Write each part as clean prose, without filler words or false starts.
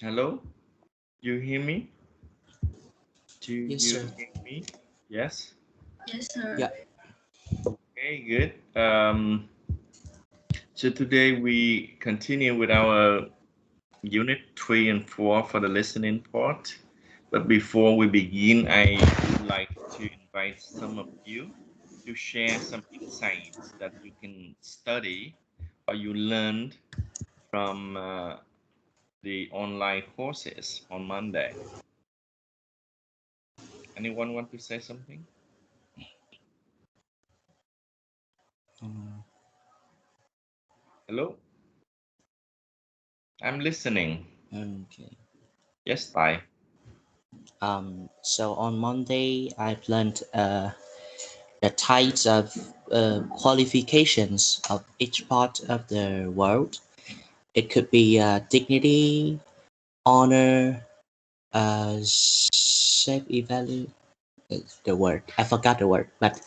Hello, you hear me? Do Yes, you sir. hear me? Yes. Yes, sir. Yeah. Okay, good. So today we continue with our unit 3 and 4 for the listening part. But before we begin, I would like to invite some of you to share some insights that you can study or you learned from the online courses on Monday. Anyone want to say something? Um, Hello, I'm listening. okay. Yes, bye. So on Monday, I've learned the types of qualifications of each part of the world. It could be dignity, honor, shape, evaluate. The word I forgot the word, but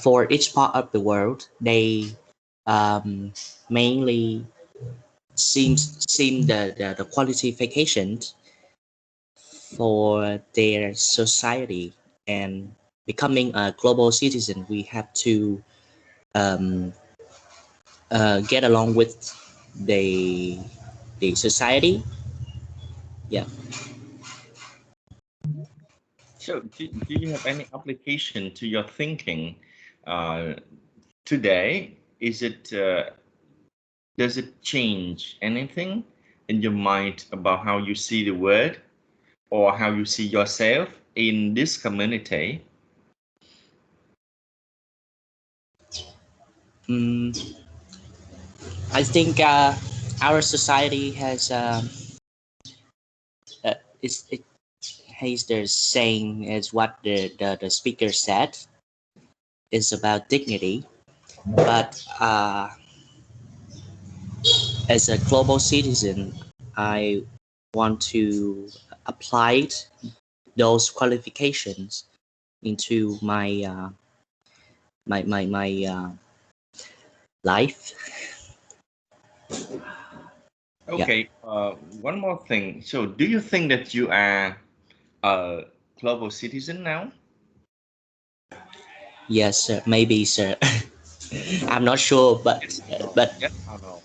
for each part of the world, they um, mainly seem the qualifications for their society and becoming a global citizen. We have to um, get along with the the society. Yeah. So, do you have any application to your thinking uh, today? Does it change anything in your mind about how you see the world or how you see yourself in this community? mm, I think our society has it has the saying is what the speaker said is about dignity, but as a global citizen, I want to apply those qualifications into my life. Yeah. Okay, one more thing. So, do you think that you are a global citizen now? Yes, sir. Maybe, sir. I'm not sure, Yes or but no? but Yes or no?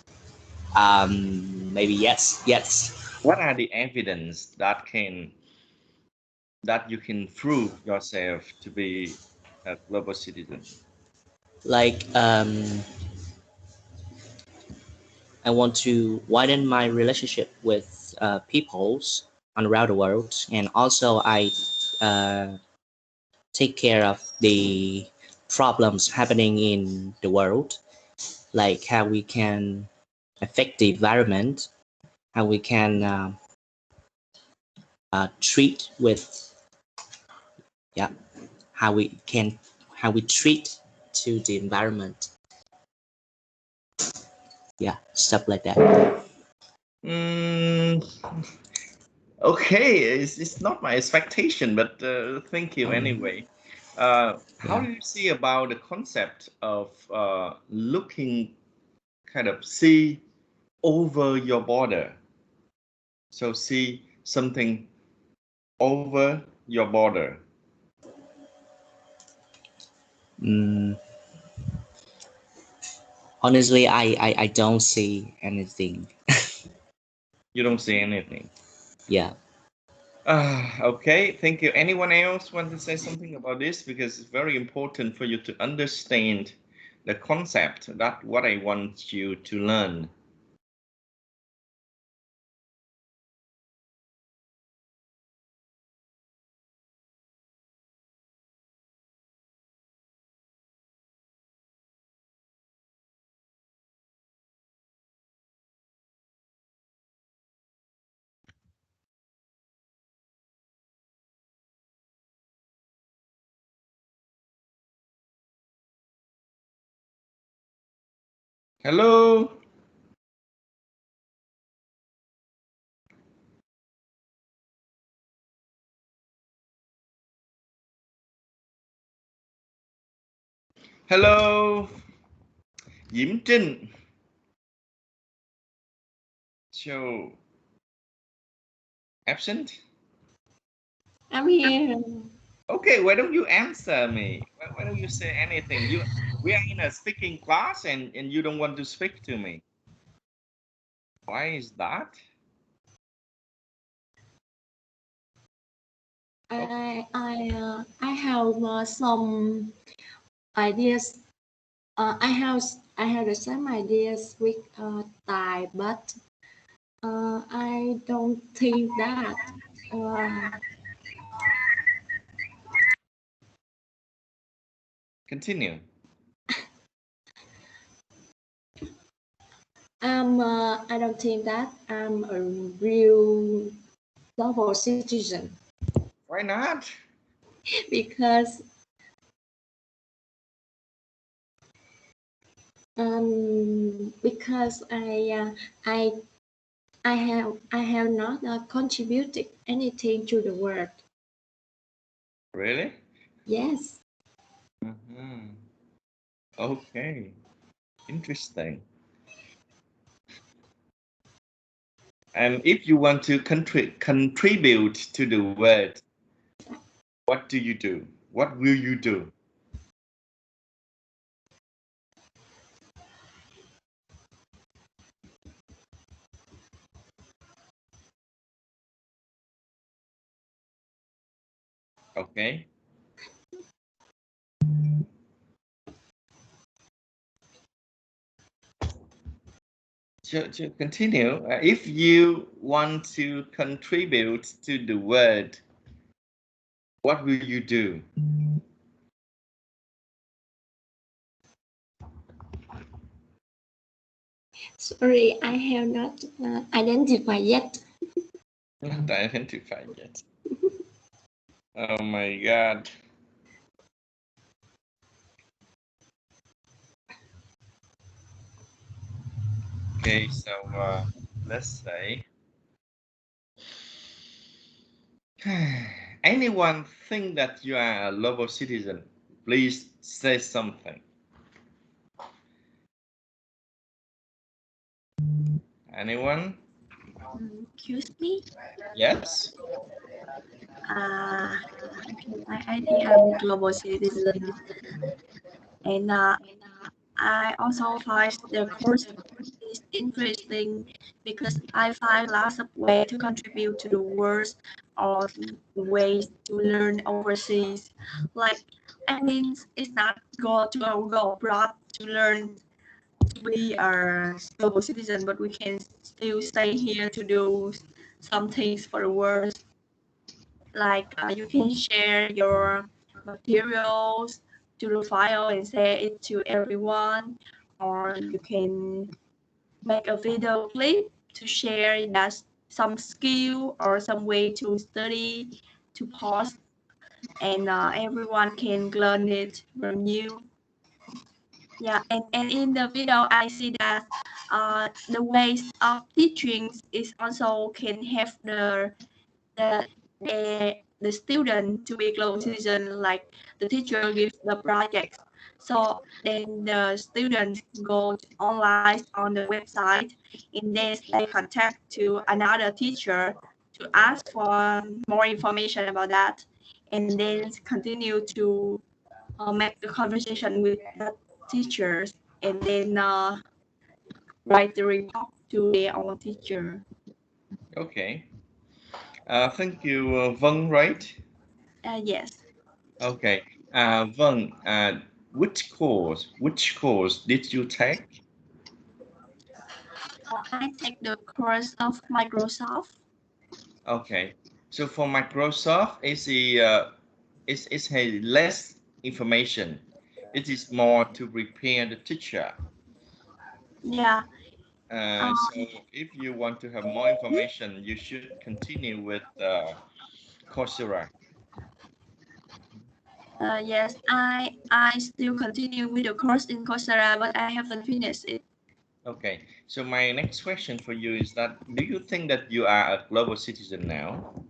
maybe yes, yes. What are the evidence that you can prove yourself to be a global citizen? Like I want to widen my relationship with peoples around the world, and also I uh, take care of the problems happening in the world, like how we can affect the environment, how we can treat with yeah, how we can how we treat to the environment, yeah, stuff like that. Mm, okay, it's not my expectation, but thank you anyway. How Yeah. do you see about the concept of looking kind of see over your border? So see something over your border. Mm, honestly, I don't see anything. You don't see anything. Yeah. Okay, thank you. Anyone else want to say something about this? Because it's very important for you to understand the concept. That's what I want you to learn. Hello? Hello? Diễm Trinh. So Absent? I'm here. Okay, why don't you answer me? Why don't you say anything? We are in a speaking class and you don't want to speak to me. Why is that? I have some ideas. I have the same ideas with Tài, but I don't think that uh, Continue. I don't think that I'm a real global citizen Why not? because because I have not contributed anything to the world. Really? Yes. Mm-hmm. Okay. Interesting. And if you want to contribute to the world, what do you do? What will you do? Okay. To continue, if you want to contribute to the world, what will you do? Sorry, I have not identified yet. Not identified yet. Oh my God. Okay, so let's say anyone think that you are a global citizen, please say something. Anyone? Excuse me. Yes? Uh, I think I'm a global citizen, and I also find the course is interesting because I find lots of ways to contribute to the world or ways to learn overseas. Like, I mean, it's not go abroad to learn to be a global citizen, but we can still stay here to do some things for the world. Like you can share your materials to the file and share it to everyone, or you can make a video clip to share that some skill or some way to study to post, and everyone can learn it from you. Yeah, and in the video I see that the ways of teaching is also can have the the student to be global citizen, like the teacher gives the project, so then the students go online on the website and then they contact to another teacher to ask for more information about that, and then continue to make the conversation with the teachers, and then write the report to their own teacher. Okay. Thank you, Vân, right? Yes. Okay. Vân, which course did you take? I take the course of Microsoft. Okay. So for Microsoft, it's a less information. It is more to prepare the teacher. Yeah. So if you want to have more information, you should continue with Coursera. Yes, I still continue with the course in Coursera, but I haven't finished it. Okay. So my next question for you is that, do you think that you are a global citizen now?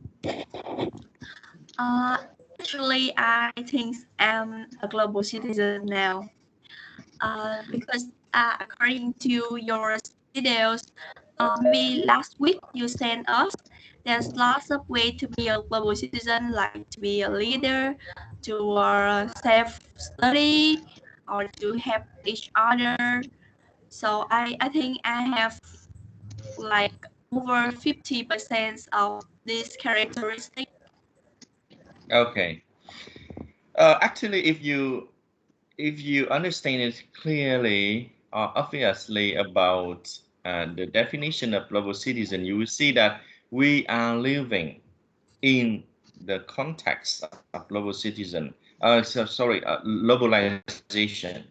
Uh, Actually, I think I'm a global citizen now. Because according to your videos, maybe last week you sent us. There's lots of ways to be a global citizen, like to be a leader, to self-study, or to help each other. So I think I have like over 50% of this characteristic. Okay. Actually, if you understand it clearly or obviously about the definition of global citizen, you will see that we are living in the context of global citizen. Globalization.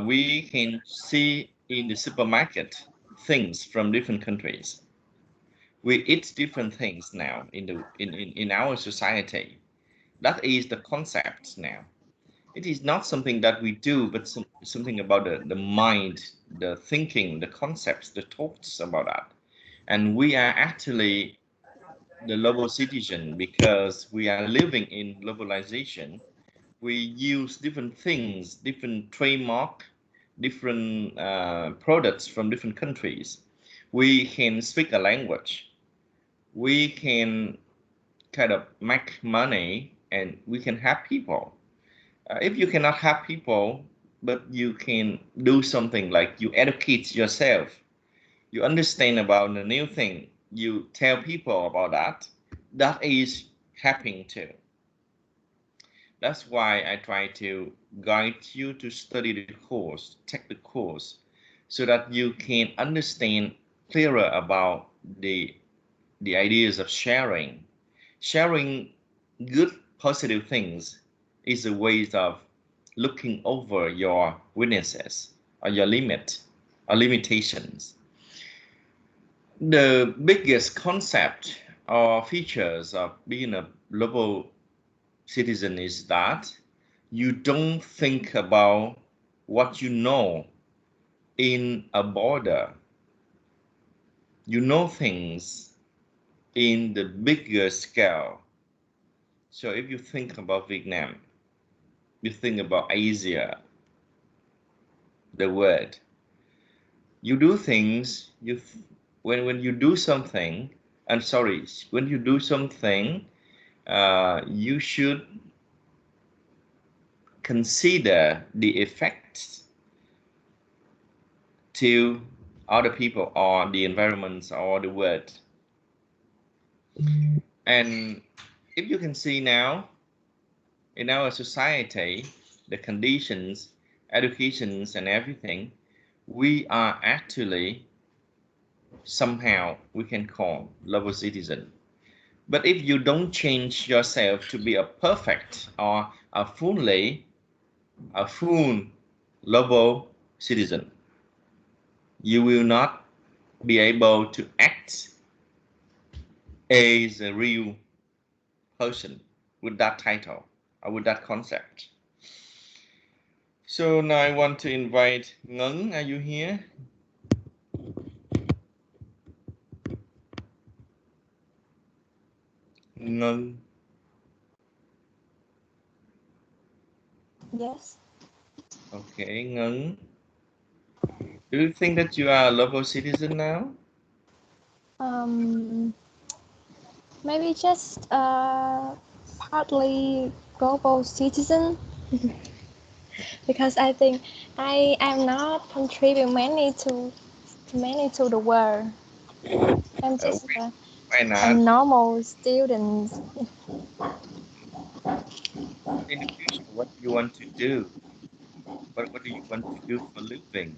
We can see in the supermarket things from different countries. We eat different things now in our society. That is the concept now. It is not something that we do, but something about the mind, the thinking, the concepts, the thoughts about that. And we are actually the global citizen because we are living in globalization. We use different things, different trademark, different products from different countries. We can speak a language. We can kind of make money and we can have people. If you cannot have people, but you can do something like you educate yourself, you understand about the new thing, you tell people about that, that is happening too. That's why I try to guide you to study the course, take the course, so that you can understand clearer about the ideas of sharing. Sharing good, positive things is a way of looking over your weaknesses or your limit or limitations. The biggest concept or features of being a global citizen is that you don't think about what you know in a border. You know things in the bigger scale. So if you think about Vietnam, you think about Asia, the world. You do things, when you do something, when you do something, you should consider the effects to other people or the environments or the world. And if you can see now in our society, the conditions, educations and everything, we are actually somehow we can call global citizen. But if you don't change yourself to be a perfect or a full global citizen, you will not be able to act as a real person with that title or with that concept. So now I want to invite Ngân. Are you here? Ngân. Yes. Okay, Ngân. Do you think that you are a global citizen now? Maybe just partly global citizen because I think I am not contributing many to the world. I'm just Why a not? normal student. In the future, what do you want to do? What do you want to do for living?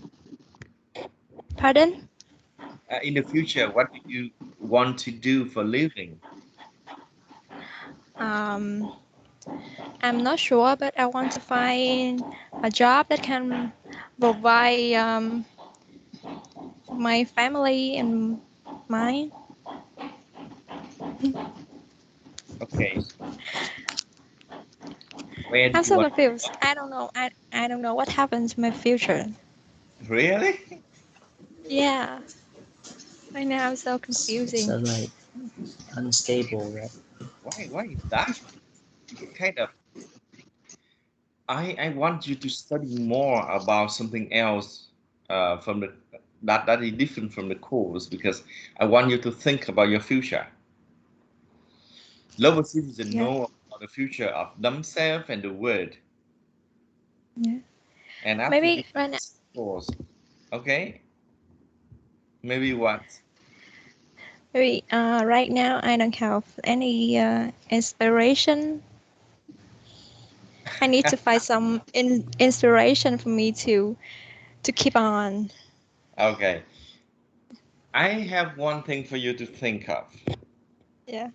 Pardon? In the future, what do you want to do for living? Um, I'm not sure, but I want to find a job that can provide my family and mine. Okay. Where do I'm you so want to confused. go? I don't know. I don't know what happens in my future. Really? Yeah. Right now I'm so So confusing. like unstable, right? Why is that? Kind of. I want you to study more about something else from that is different from the course, because I want you to think about your future. Global citizens know about the future of themselves and the world. Yeah. And after Maybe right now, this course, okay, maybe what? maybe right now I don't have any inspiration. I need to find some inspiration for me to keep on. Okay, I have one thing for you to think of. Yeah.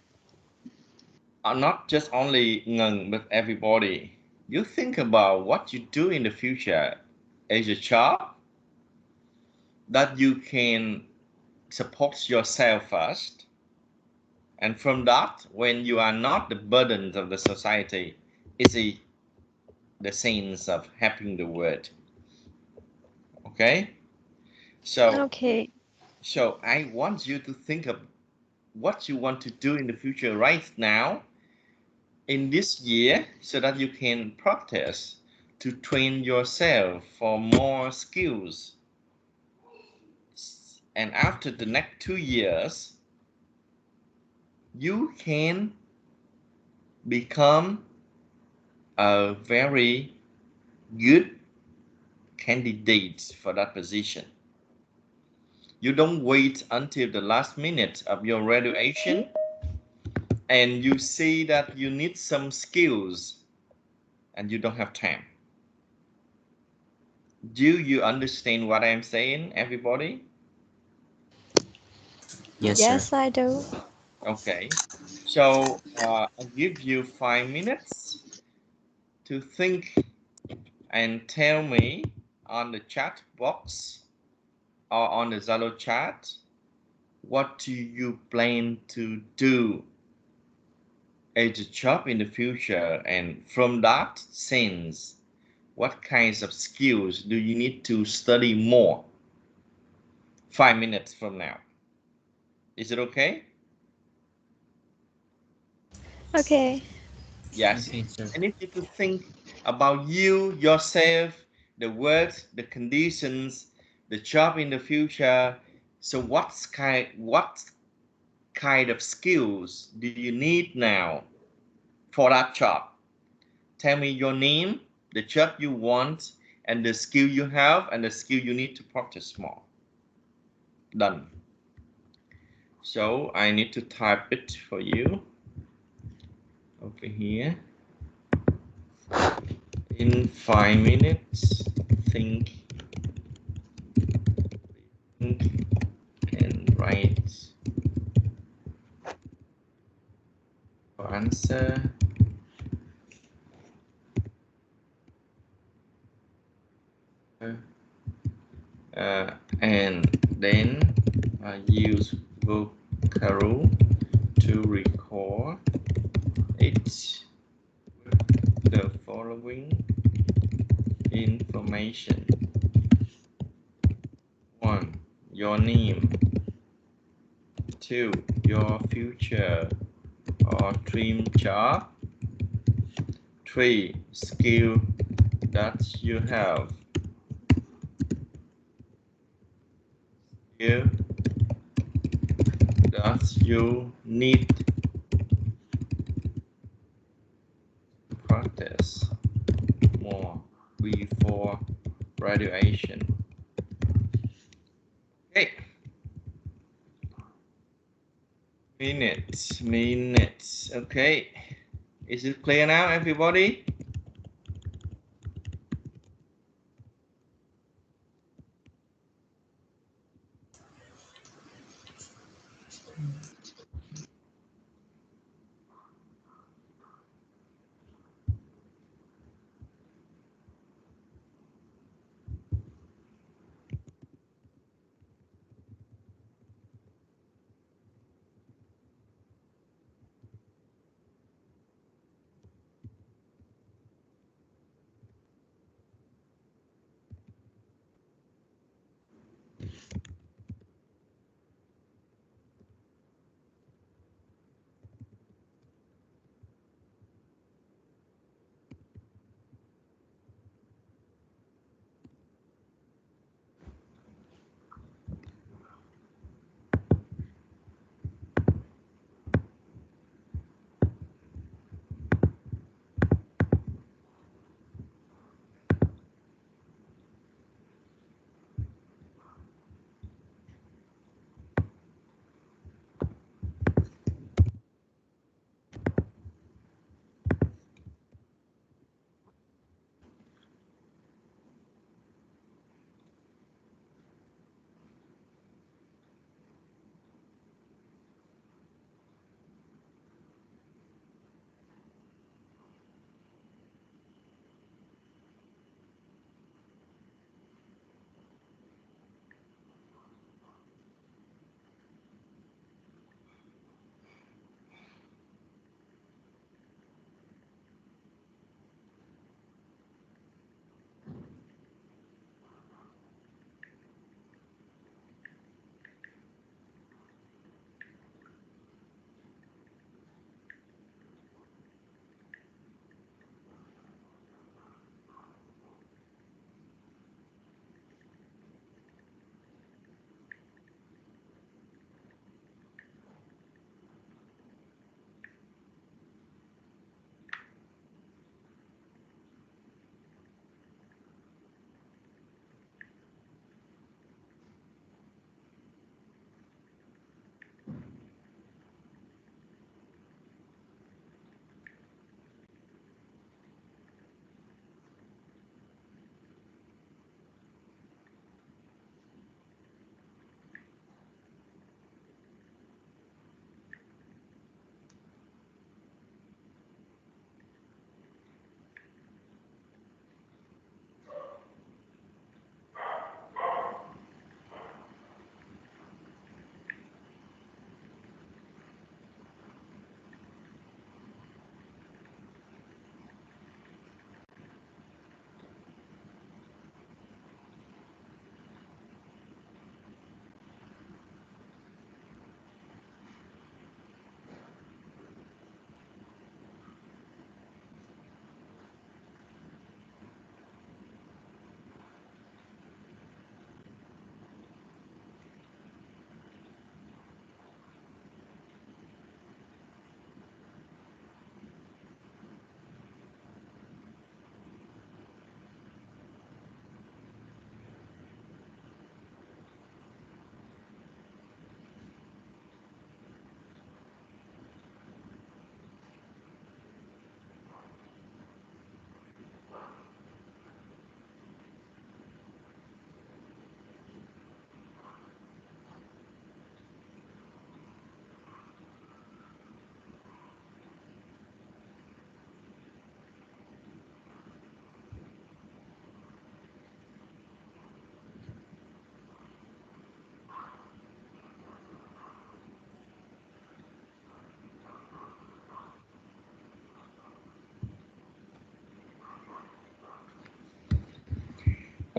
Not just only Ngân, but everybody. You think about what you do in the future as a job that you can support yourself first. And from that, when you are not the burdens of the society, it's the sense of helping the world. Okay? So, Okay. so I want you to think of what you want to do in the future right now in this year, so that you can practice to train yourself for more skills. And after the next 2 years, you can become a very good candidate for that position. You don't wait until the last minute of your graduation and you see that you need some skills and you don't have time. Do you understand what I'm saying, everybody? Yes, sir. Yes, I do. Okay. So I'll give you 5 minutes to think and tell me on the chat box or on the Zalo chat, what do you plan to do as a job in the future? And from that sense, what kinds of skills do you need to study more? 5 minutes from now. Is it okay? Okay. Yes. Okay, sir. I need you to think about you, yourself, the words, the conditions, the job in the future. So what kind of skills do you need now for that job? Tell me your name, the job you want, and the skill you have, and the skill you need to practice more. Done. So I need to type it for you over here. In 5 minutes, think and write your answer. And then use Vocaro to record it with the following information. 1. Your name. 2. Your future or dream job. 3. Skill that you have. Skill that you need to practice more before graduation. Okay. Minutes. Okay. Is it clear now, everybody?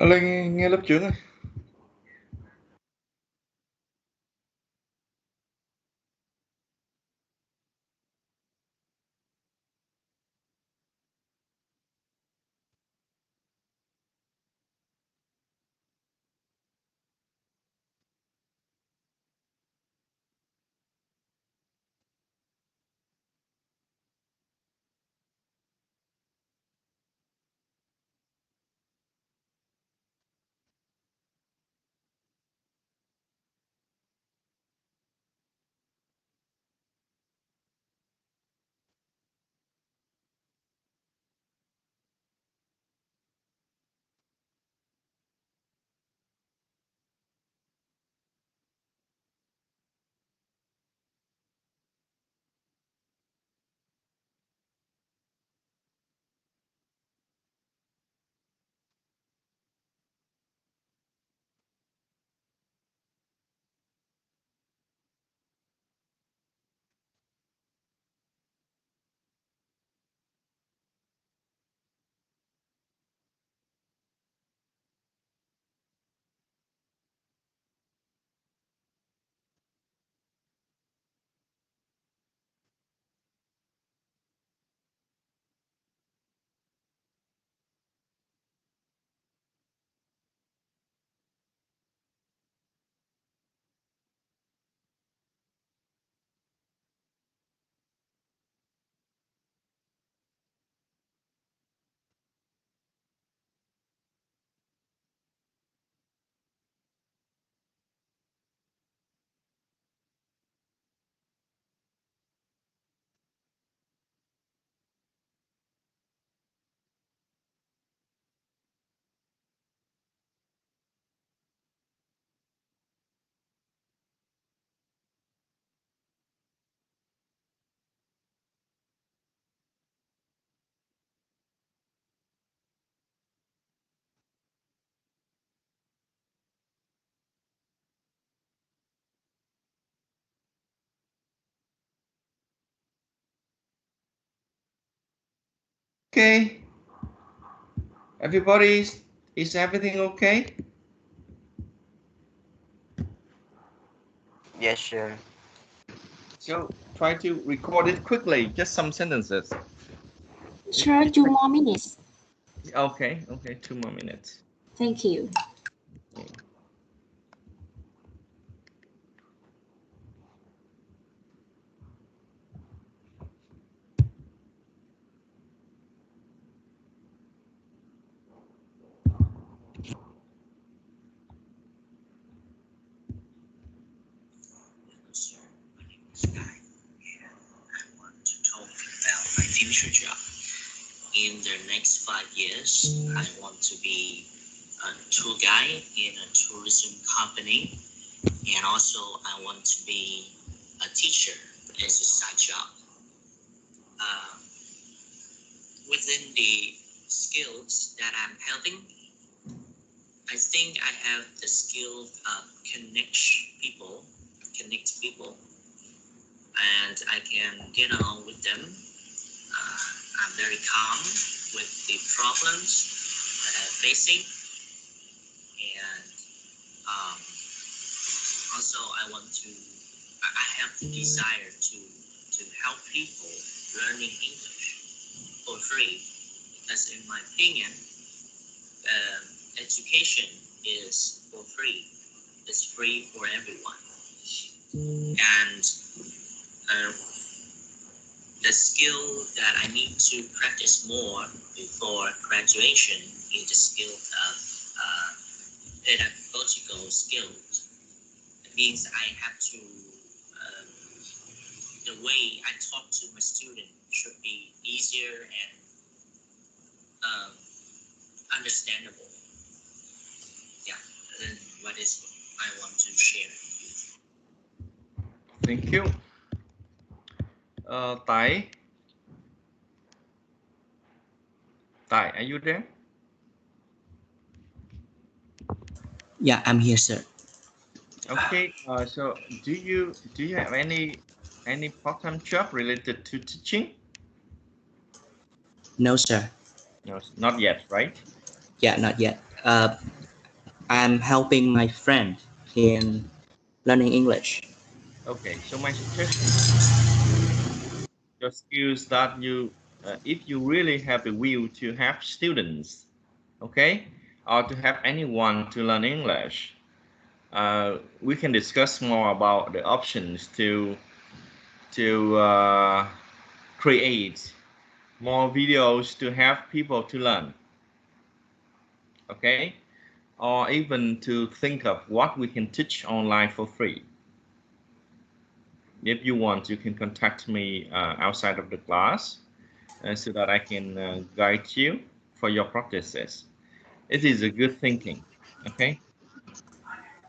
Lên nghe lớp trưởng ơi. Okay. Everybody, is everything okay? Yes, sure. So try to record it quickly, just some sentences. Sure, 2 more minutes. Okay, 2 more minutes. Thank you. Okay. Sir, my name is Guy, and I want to talk about my future job. In the next 5 years, I want to be a tour guide in a tourism company, and also I want to be a teacher as a side job. Within the skills that I'm having, I think I have the skill of connect people, and I can get along with them. I'm very calm with the problems that I'm facing, and also I have the desire to help people learning English for free, because in my opinion, education is for free. It's free for everyone, and the skill that I need to practice more before graduation is the skill of pedagogical skills. It means I have to, the way I talk to my student should be easier and understandable. Yeah, then what is I want to share with you. Thank you. Tai, are you there? Yeah, I'm here, sir. Okay. So do you have any part-time job related to teaching? No, sir. No, not yet, right? Yeah, not yet. I'm helping my friend in learning English. Okay, so my suggestion, your skills that you, if you really have the will to have students, okay, or to have anyone to learn English, we can discuss more about the options to create more videos to have people to learn, okay, or even to think of what we can teach online for free. If you want, you can contact me outside of the class so that I can guide you for your practices. It is a good thinking, okay?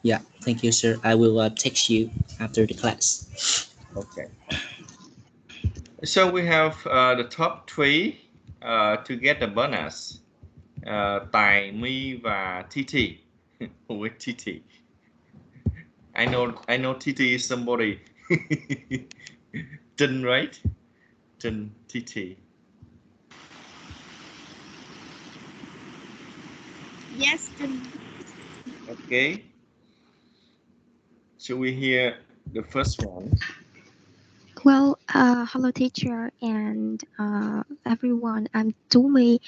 Yeah, thank you, sir. I will text you after the class. Okay. So we have the top three to get the bonus. Tài, My và TT. Who is TT? I know TT is somebody. Trinh, right? Trinh, TT. Yes. Okay. Should we hear the first one? Well, hello teacher and everyone. I'm Tumi,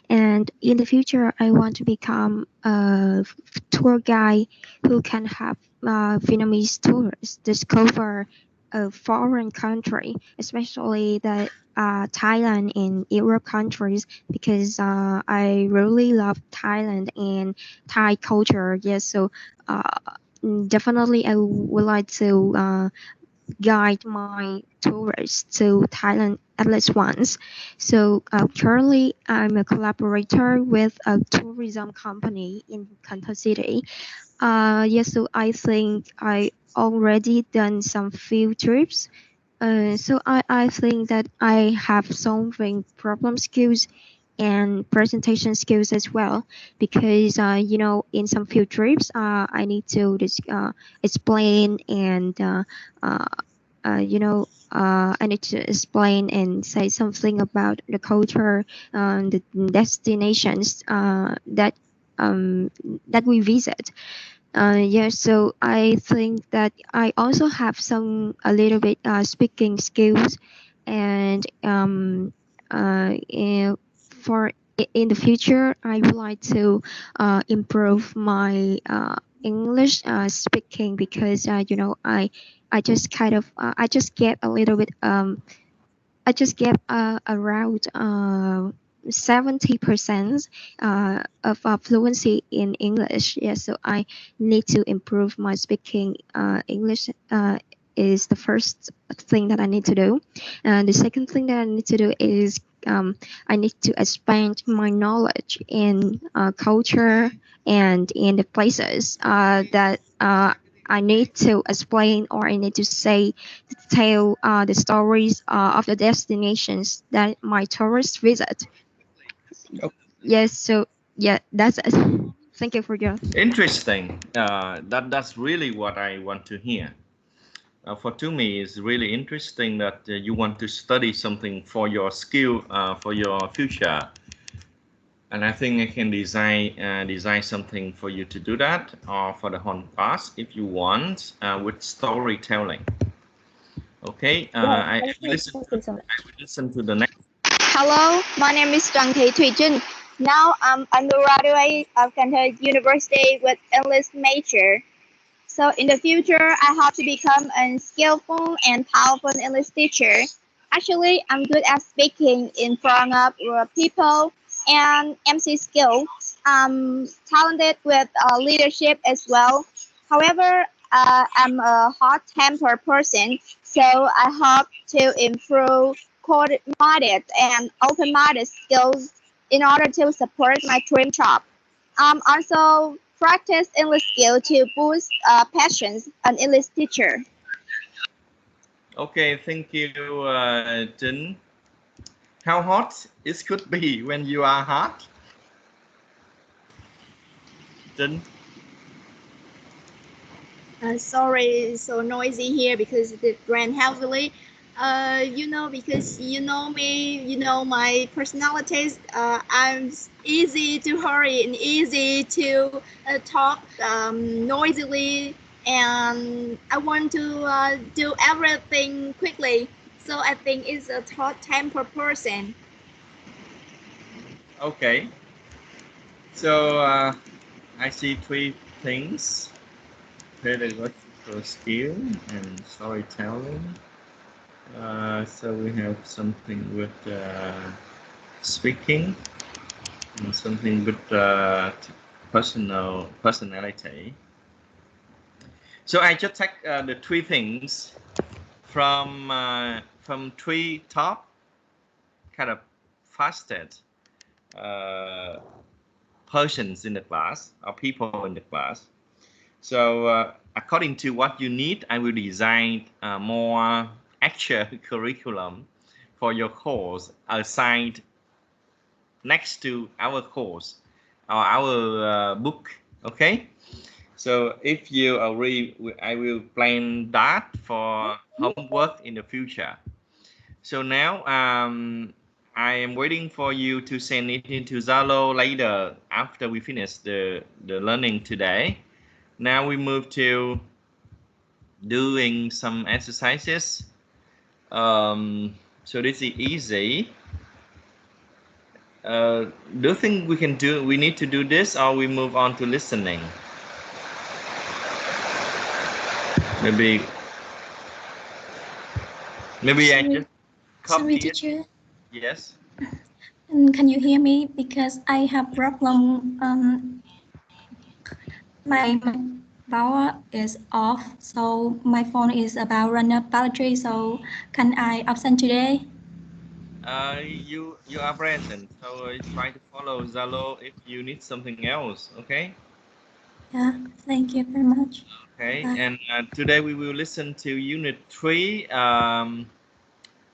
and in the future, I want to become a tour guide who can help Vietnamese tourists discover a foreign country, especially the Thailand and Europe countries, because I really love Thailand and Thai culture. Yes, so definitely I would like to guide my tourists to Thailand at least once. So currently, I'm a collaborator with a tourism company in Kansas City. Yes, so I think I already done some field trips. So I think that I have solving problem skills and presentation skills as well, because in some field trips I need to explain and uh, I need to explain and say something about the culture, the destinations that we visit. So I think that I also have a little bit speaking skills, and for in the future, I would like to improve my English speaking, because I just kind of I just get a little bit I just get around 70% of fluency in English. Yeah, so I need to improve my speaking English. Is the first thing that I need to do, and the second thing that I need to do is I need to expand my knowledge in culture and in the places that I need to explain, or I need to say, tell the stories of the destinations that my tourists visit. Okay. Yes, so yeah, that's it. Thank you for your. Interesting. That's really what I want to hear. For to me, it's really interesting that you want to study something for your skill, for your future. And I think I can design something for you to do that, or for the whole class if you want, with storytelling. Okay, I will listen to the next. Hello, my name is Trojan. Now I'm undergraduate of Canton University with English major. So in the future, I hope to become a skillful and powerful English teacher. Actually, I'm good at speaking in front of people and MC skill. I'm talented with leadership as well. However, I'm a hot-tempered person, so I hope to improve coordinated and open-minded skills in order to support my dream job. Also practice English skill to boost passions an English teacher. Okay, thank you, Jin. How hot it could be when you are hot? Jin? Sorry, it's so noisy here because it rained heavily. You know, because you know me, you know my personalities. I'm easy to hurry and easy to talk noisily, and I want to do everything quickly. So I think it's a hot-tempered person. Okay. So I see three things: pedagogical skill and storytelling. So we have something with speaking and something with personality. So I just take the three things from three top kind of fastest persons in the class or people in the class. So according to what you need, I will design more actual curriculum for your course assigned next to our course or our book. Okay. So if you agree, I will plan that for homework in the future. So now I am waiting for you to send it into Zalo later after we finish the learning today. Now we move to doing some exercises. So this is easy. Do you think we need to do this, or we move on to listening? Maybe I just copy Sorry, it. teacher. Yes. Can you hear me? Because I have problem. My power is off, so my phone is about run up battery. So can I absent today? You are present, so try to follow Zalo if you need something else. Okay. Yeah. Thank you very much. Okay. Bye. And today we will listen to Unit 3.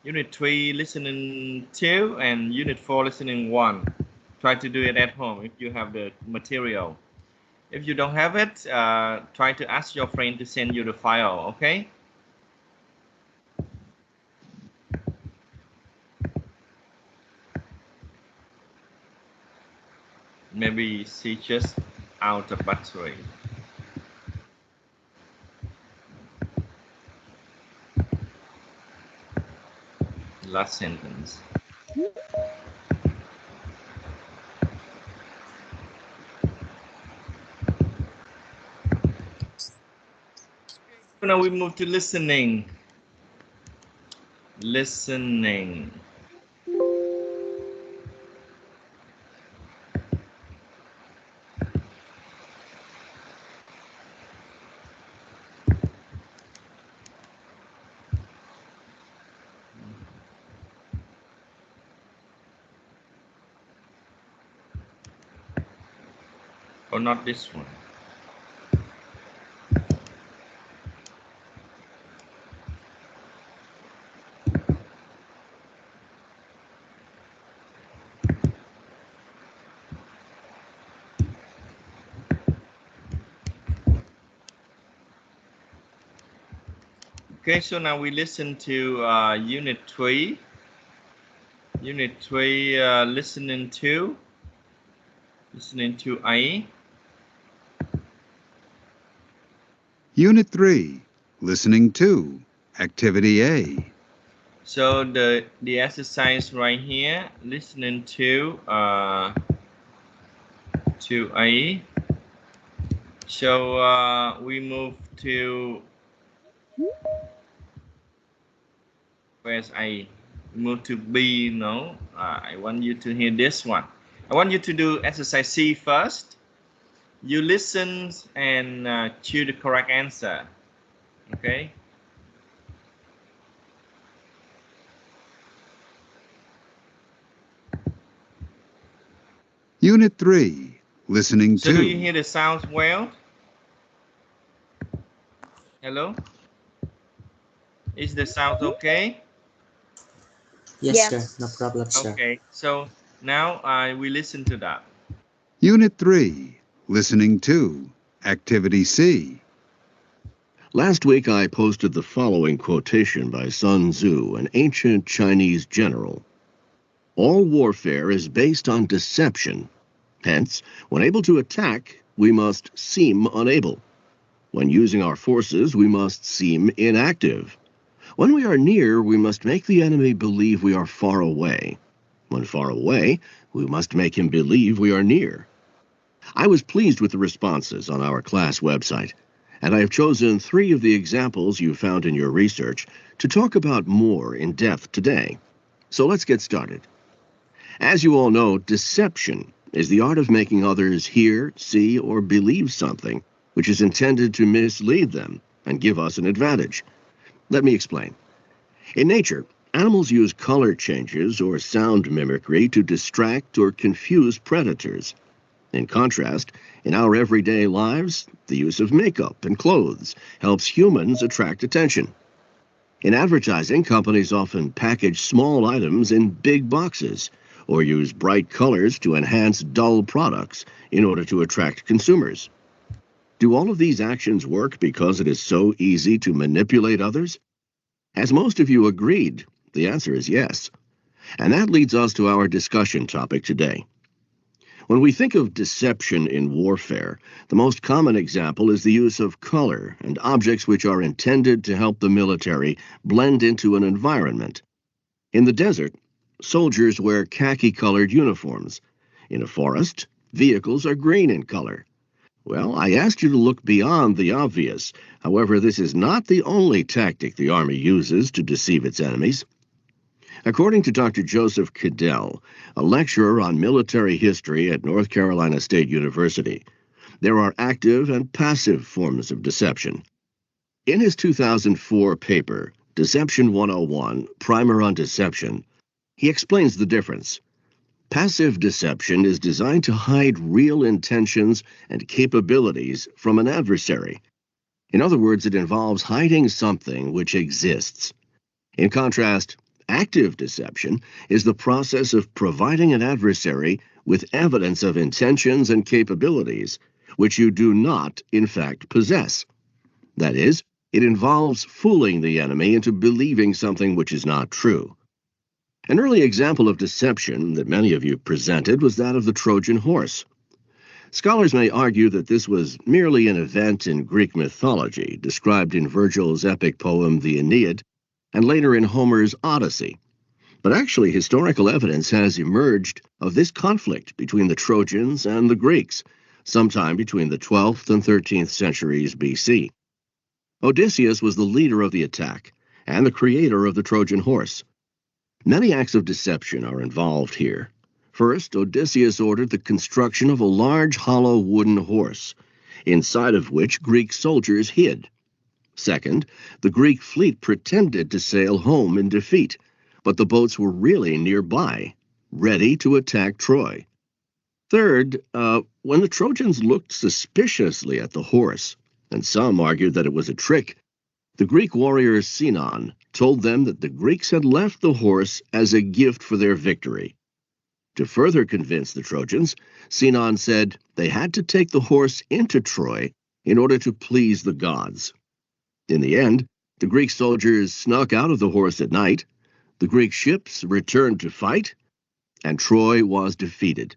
Unit 3 listening 2 and Unit 4 listening 1. Try to do it at home if you have the material. If you don't have it, try to ask your friend to send you the file, okay? Maybe she just out of battery. Last sentence. So now we move to listening. Listening. Or not this one. Okay, so now we listen to Unit 3. Unit 3, listening to A. Unit 3, Listening to, Activity A. So the exercise right here, listening to A. So we move to, where's A? Move to B. No, I want you to hear this one. I want you to do exercise C first. You listen and choose the correct answer. Okay. Unit 3, Listening So to. do you hear the sounds well? Hello? Is the sound okay? Yes, Yeah. sir. No problem, sir. Okay. So now we listen to that. Unit 3, Listening to, Activity C. Last week I posted the following quotation by Sun Tzu, an ancient Chinese general. All warfare is based on deception. Hence, when able to attack, we must seem unable. When using our forces, we must seem inactive. When we are near, we must make the enemy believe we are far away. When far away, we must make him believe we are near. I was pleased with the responses on our class website, and I have chosen 3 of the examples you found in your research to talk about more in depth today. So let's get started. As you all know, deception is the art of making others hear, see, or believe something which is intended to mislead them and give us an advantage. Let me explain. In nature, animals use color changes or sound mimicry to distract or confuse predators. In contrast, in our everyday lives, the use of makeup and clothes helps humans attract attention. In advertising, companies often package small items in big boxes or use bright colors to enhance dull products in order to attract consumers. Do all of these actions work because it is so easy to manipulate others? As most of you agreed, the answer is yes. And that leads us to our discussion topic today. When we think of deception in warfare, the most common example is the use of color and objects which are intended to help the military blend into an environment. In the desert, soldiers wear khaki-colored uniforms. In a forest, vehicles are green in color. Well, I asked you to look beyond the obvious. However, this is not the only tactic the Army uses to deceive its enemies. According to Dr. Joseph Cadell, a lecturer on military history at North Carolina State University, there are active and passive forms of deception. In his 2004 paper, Deception 101, Primer on Deception, he explains the difference. Passive deception is designed to hide real intentions and capabilities from an adversary. In other words, it involves hiding something which exists. In contrast, active deception is the process of providing an adversary with evidence of intentions and capabilities which you do not, in fact, possess. That is, it involves fooling the enemy into believing something which is not true. An early example of deception that many of you presented was that of the Trojan Horse. Scholars may argue that this was merely an event in Greek mythology, described in Virgil's epic poem The Aeneid, and later in Homer's Odyssey. But actually, historical evidence has emerged of this conflict between the Trojans and the Greeks, sometime between the 12th and 13th centuries BC. Odysseus was the leader of the attack and the creator of the Trojan horse. Many acts of deception are involved here. First, Odysseus ordered the construction of a large hollow wooden horse, inside of which Greek soldiers hid. Second, the Greek fleet pretended to sail home in defeat, but the boats were really nearby, ready to attack Troy. Third, when the Trojans looked suspiciously at the horse, and some argued that it was a trick, the Greek warrior Sinon told them that the Greeks had left the horse as a gift for their victory. To further convince the Trojans, Sinon said they had to take the horse into Troy in order to please the gods. In the end, the Greek soldiers snuck out of the horse at night, the Greek ships returned to fight, and Troy was defeated.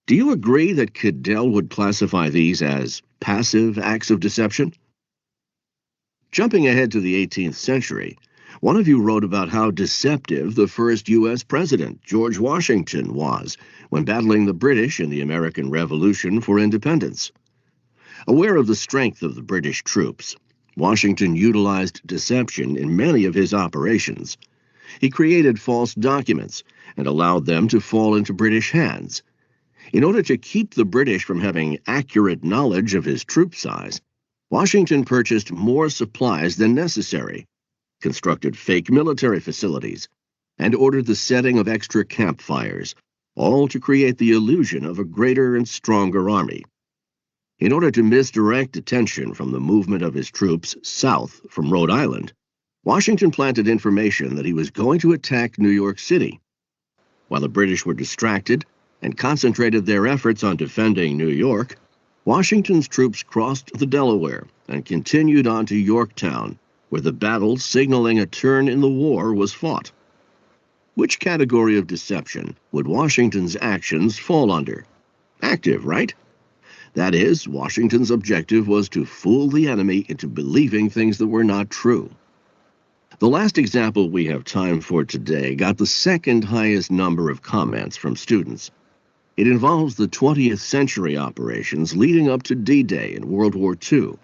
Do you agree that Cadell would classify these as passive acts of deception? Jumping ahead to the 18th century, one of you wrote about how deceptive the first U.S. president, George Washington, was when battling the British in the American Revolution for independence. Aware of the strength of the British troops, Washington utilized deception in many of his operations. He created false documents and allowed them to fall into British hands. In order to keep the British from having accurate knowledge of his troop size, Washington purchased more supplies than necessary, constructed fake military facilities, and ordered the setting of extra campfires, all to create the illusion of a greater and stronger army. In order to misdirect attention from the movement of his troops south from Rhode Island, Washington planted information that he was going to attack New York City. While the British were distracted and concentrated their efforts on defending New York, Washington's troops crossed the Delaware and continued on to Yorktown, where the battle signaling a turn in the war was fought. Which category of deception would Washington's actions fall under? Active, right? That is, Washington's objective was to fool the enemy into believing things that were not true. The last example we have time for today got the second highest number of comments from students. It involves the 20th century operations leading up to D-Day in World War II,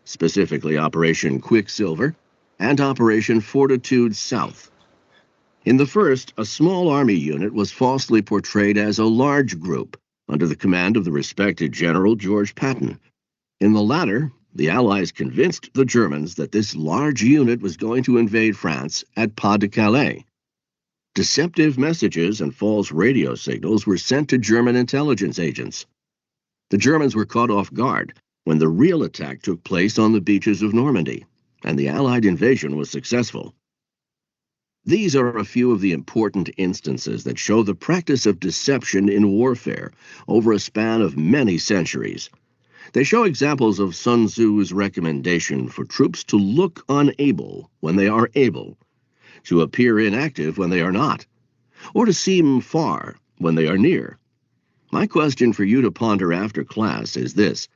specifically Operation Quicksilver and Operation Fortitude South. In the first, a small army unit was falsely portrayed as a large group under the command of the respected General George Patton. In the latter, the Allies convinced the Germans that this large unit was going to invade France at Pas-de-Calais. Deceptive messages and false radio signals were sent to German intelligence agents. The Germans were caught off guard when the real attack took place on the beaches of Normandy, and the Allied invasion was successful. These are a few of the important instances that show the practice of deception in warfare over a span of many centuries. They show examples of Sun Tzu's recommendation for troops to look unable when they are able, to appear inactive when they are not, or to seem far when they are near. My question for you to ponder after class is this.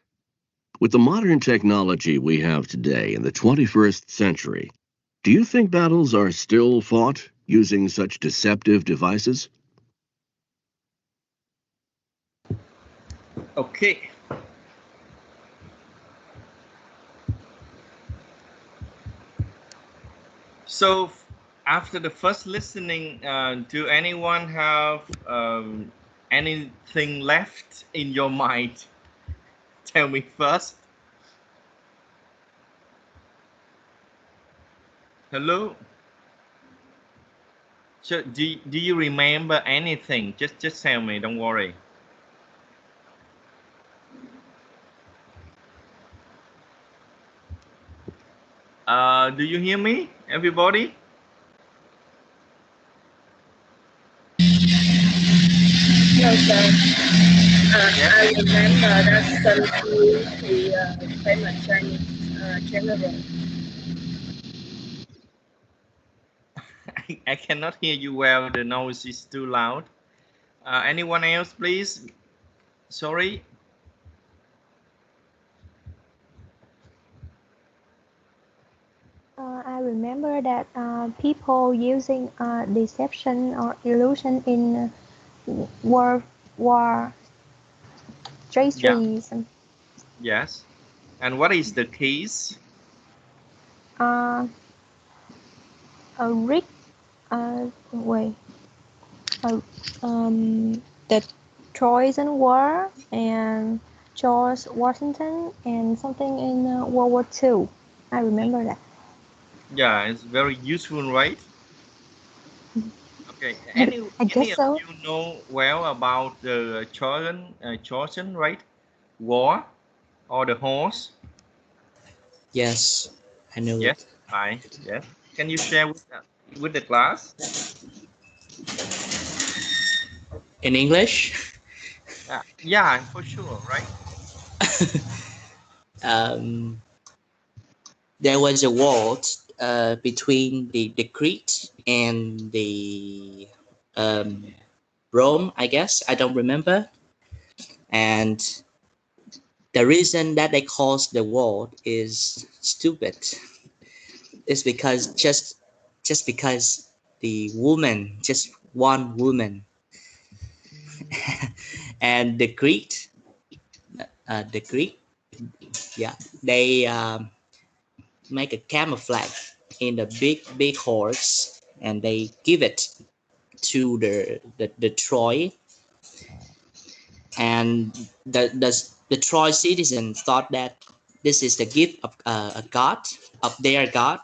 With the modern technology we have today in the 21st century, do you think battles are still fought using such deceptive devices? Okay. So after the first listening, do anyone have anything left in your mind? Tell me first. Hello? So do you remember anything? Just tell me, don't worry. Do you hear me, everybody? No, sir. I remember that Sun Tzu is the famous Chinese general. I cannot hear you well. The noise is too loud. Anyone else, please? Sorry. I remember that people using deception or illusion in war strategies. Yeah. Yes. And what is the case? A Rick, the Trojan War and George Washington and something in World War II. I remember that. Yeah, it's very useful, right? Okay. Any I guess of so. you know well about the Trojan, right? War or the horse? Yes, I know Yes. it. Right. Yes. Can you share with the class? In English, Yeah, for sure, right? there was a war between the Crete and the Rome, I guess. I don't remember. And the reason that they caused the war is stupid. It's because just because the woman, just one woman, and the Crete, yeah, they make a camouflage in the big horse, and they give it to the Troy, and the Troy citizens thought that this is the gift of a god, of their god,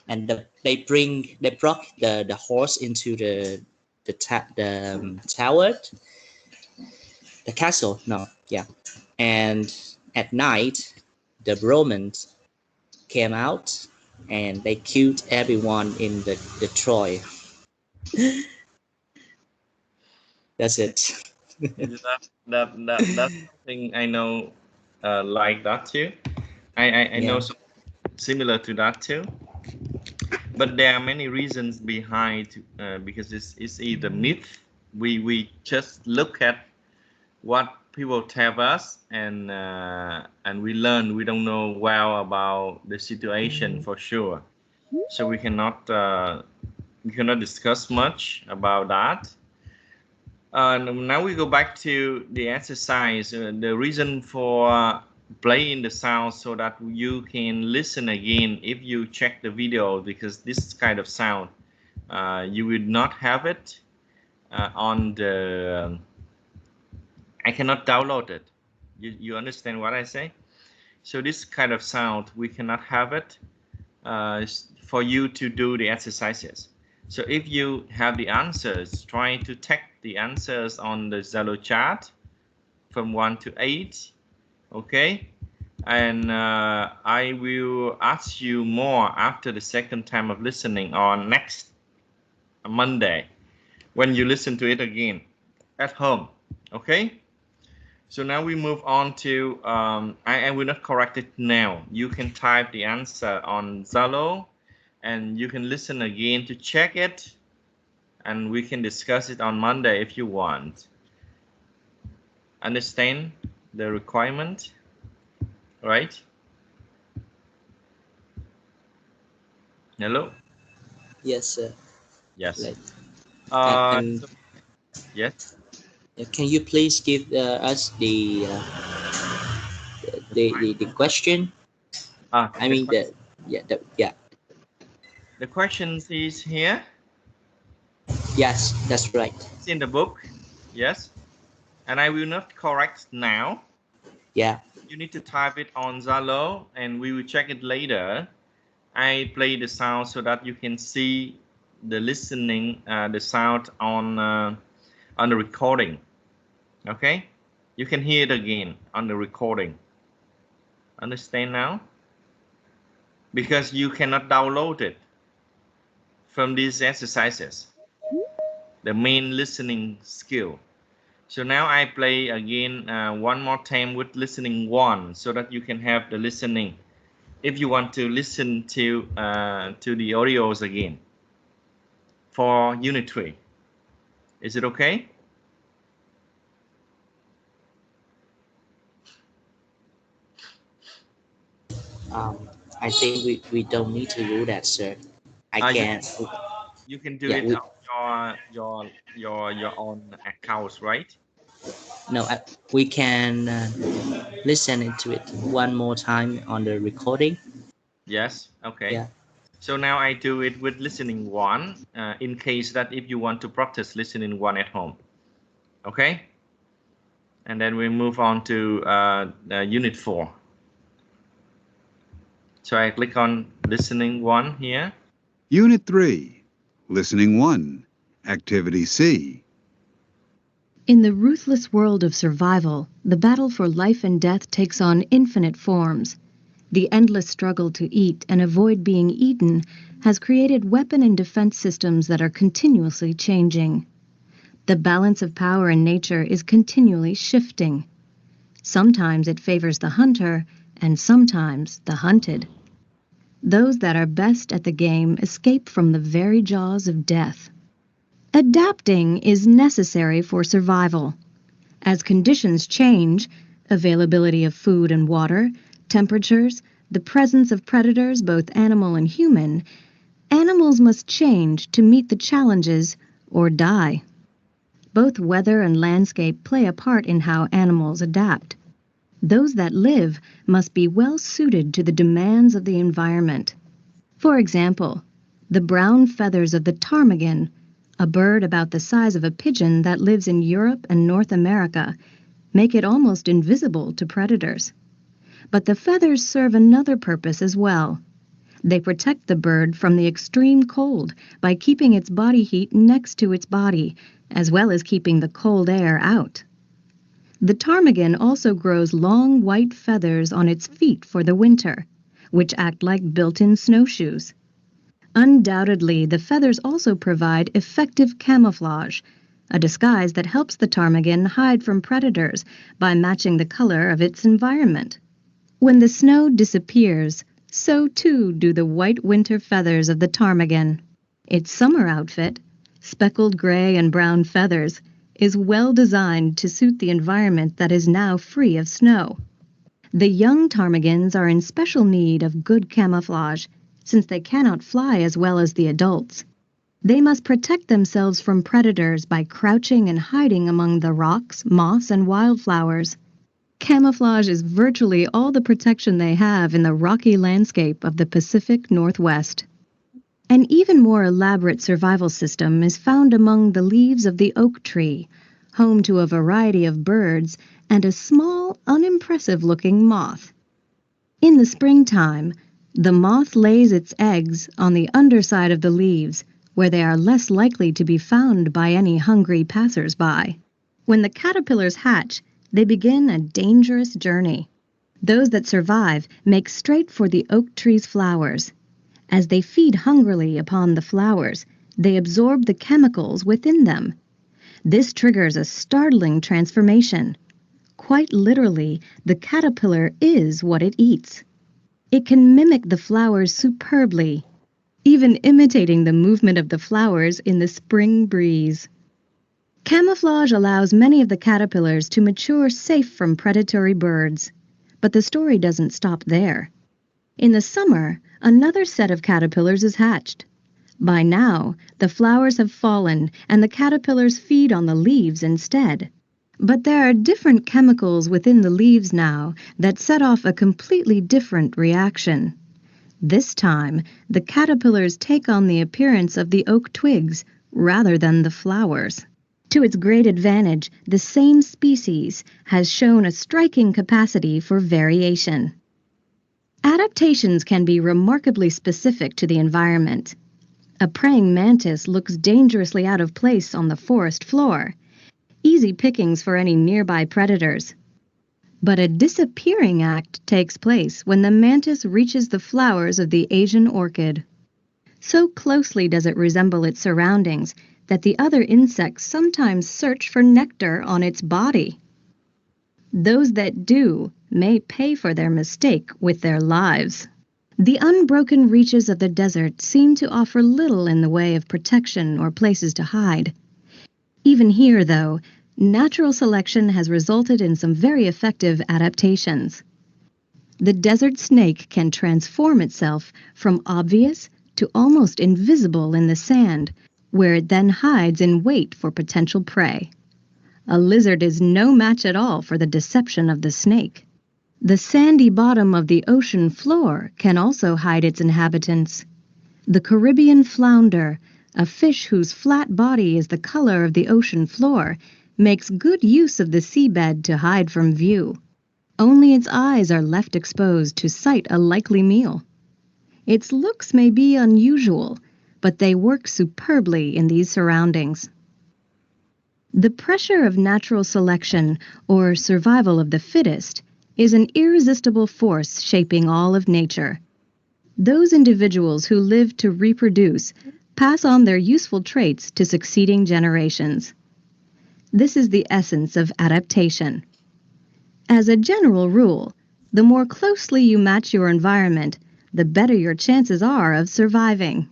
and they brought the horse into the tower, the castle. No, yeah, and at night the Romans came out and they killed everyone in the Troy. That's it. That's something I know like that too. I know Yeah. some similar to that too. But there are many reasons behind because it's either myth. We just look at what people tell us and we learn. We don't know well about the situation for sure, so we cannot discuss much about that. Now we go back to the exercise. The reason for playing the sound so that you can listen again if you check the video, because this kind of sound you will not have it on the. I cannot download it. You understand what I say? So this kind of sound we cannot have it for you to do the exercises. So if you have the answers, try to take the answers on the Zalo chat from 1 to 8, okay? And I will ask you more after the second time of listening on next Monday when you listen to it again at home, okay? So now we move on to, I will not correct it now. You can type the answer on Zalo and you can listen again to check it, and we can discuss it on Monday if you want. Understand the requirement, right? Hello? Yes, sir. Yes. Right. So, yes. Can you please give us the question? I mean the question is here. Yes, that's right. It's in the book. Yes. And I will not correct now. Yeah. You need to type it on Zalo and we will check it later. I play the sound so that you can see the listening, the sound on the recording. Okay? You can hear it again on the recording. Understand now? Because you cannot download it from these exercises. The main listening skill. So now I play again one more time with listening 1 so that you can have the listening if you want to listen to the audios again for Unit 3. Is it okay? I think we don't need to do that, sir. I can. You can do Yeah, it on your own accounts, right? No, we can listen to it one more time on the recording. Yes. Okay. Yeah. So now I do it with listening 1 in case that if you want to practice listening 1 at home. Okay. And then we move on to Unit 4. So I click on listening 1 here. Unit 3, Listening 1, Activity C. In the ruthless world of survival, the battle for life and death takes on infinite forms. The endless struggle to eat and avoid being eaten has created weapon and defense systems that are continuously changing. The balance of power in nature is continually shifting. Sometimes it favors the hunter, and sometimes the hunted. Those that are best at the game escape from the very jaws of death. Adapting is necessary for survival. As conditions change, availability of food and water, temperatures, the presence of predators, both animal and human, animals must change to meet the challenges or die. Both weather and landscape play a part in how animals adapt. Those that live must be well suited to the demands of the environment. For example, the brown feathers of the ptarmigan, a bird about the size of a pigeon that lives in Europe and North America, make it almost invisible to predators. But the feathers serve another purpose as well. They protect the bird from the extreme cold by keeping its body heat next to its body, as well as keeping the cold air out. The ptarmigan also grows long white feathers on its feet for the winter, which act like built-in snowshoes. Undoubtedly, the feathers also provide effective camouflage, a disguise that helps the ptarmigan hide from predators by matching the color of its environment. When the snow disappears, so too do the white winter feathers of the ptarmigan. Its summer outfit, speckled gray and brown feathers, is well designed to suit the environment that is now free of snow. The young ptarmigans are in special need of good camouflage, since they cannot fly as well as the adults. They must protect themselves from predators by crouching and hiding among the rocks, moths, and wildflowers. Camouflage is virtually all the protection they have in the rocky landscape of the Pacific Northwest. An even more elaborate survival system is found among the leaves of the oak tree, home to a variety of birds and a small, unimpressive-looking moth. In the springtime, the moth lays its eggs on the underside of the leaves, where they are less likely to be found by any hungry passers-by. When the caterpillars hatch, they begin a dangerous journey. Those that survive make straight for the oak tree's flowers. As they feed hungrily upon the flowers, they absorb the chemicals within them. This triggers a startling transformation. Quite literally, the caterpillar is what it eats. It can mimic the flowers superbly, even imitating the movement of the flowers in the spring breeze. Camouflage allows many of the caterpillars to mature safe from predatory birds. But the story doesn't stop there. In the summer, another set of caterpillars is hatched. By now, the flowers have fallen and the caterpillars feed on the leaves instead. But there are different chemicals within the leaves now that set off a completely different reaction. This time, the caterpillars take on the appearance of the oak twigs rather than the flowers. To its great advantage, the same species has shown a striking capacity for variation. Adaptations can be remarkably specific to the environment. A praying mantis looks dangerously out of place on the forest floor, easy pickings for any nearby predators. But a disappearing act takes place when the mantis reaches the flowers of the Asian orchid. So closely does it resemble its surroundings that the other insects sometimes search for nectar on its body. Those that do may pay for their mistake with their lives. The unbroken reaches of the desert seem to offer little in the way of protection or places to hide. Even here, though, natural selection has resulted in some very effective adaptations. The desert snake can transform itself from obvious to almost invisible in the sand, where it then hides in wait for potential prey. A lizard is no match at all for the deception of the snake. The sandy bottom of the ocean floor can also hide its inhabitants. The Caribbean flounder, a fish whose flat body is the color of the ocean floor, makes good use of the seabed to hide from view. Only its eyes are left exposed to sight a likely meal. Its looks may be unusual, but they work superbly in these surroundings. The pressure of natural selection, or survival of the fittest, is an irresistible force shaping all of nature. Those individuals who live to reproduce pass on their useful traits to succeeding generations. This is the essence of adaptation. As a general rule, the more closely you match your environment, the better your chances are of surviving.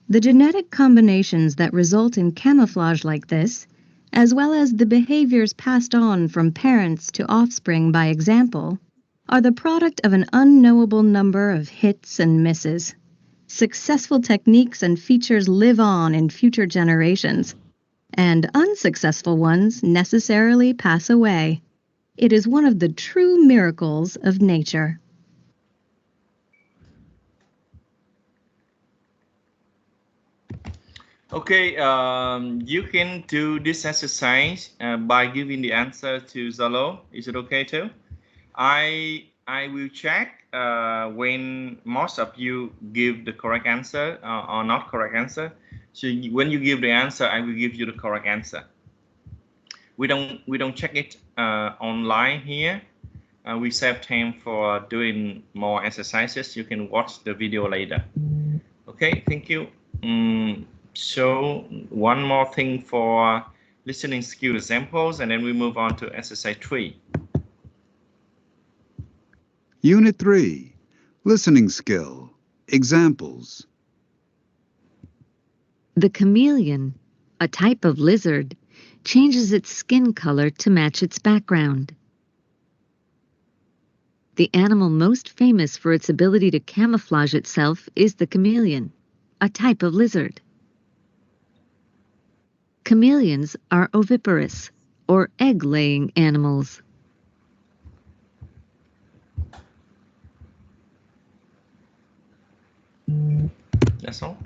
The genetic combinations that result in camouflage like this, as well as the behaviors passed on from parents to offspring by example, are the product of an unknowable number of hits and misses. Successful techniques and features live on in future generations, and unsuccessful ones necessarily pass away. It is one of the true miracles of nature. Okay, you can do this exercise by giving the answer to Zalo. Is it okay too? I will check when most of you give the correct answer or not correct answer. So when you give the answer, I will give you the correct answer. We don't check it online here. We save time for doing more exercises. You can watch the video later. Okay, thank you. So one more thing for listening skill examples, and then we move on to exercise 3. Unit 3, listening skill. Examples. The chameleon, a type of lizard, changes its skin color to match its background. The animal most famous for its ability to camouflage itself is the chameleon, a type of lizard. Chameleons are oviparous, or egg-laying animals. That's all.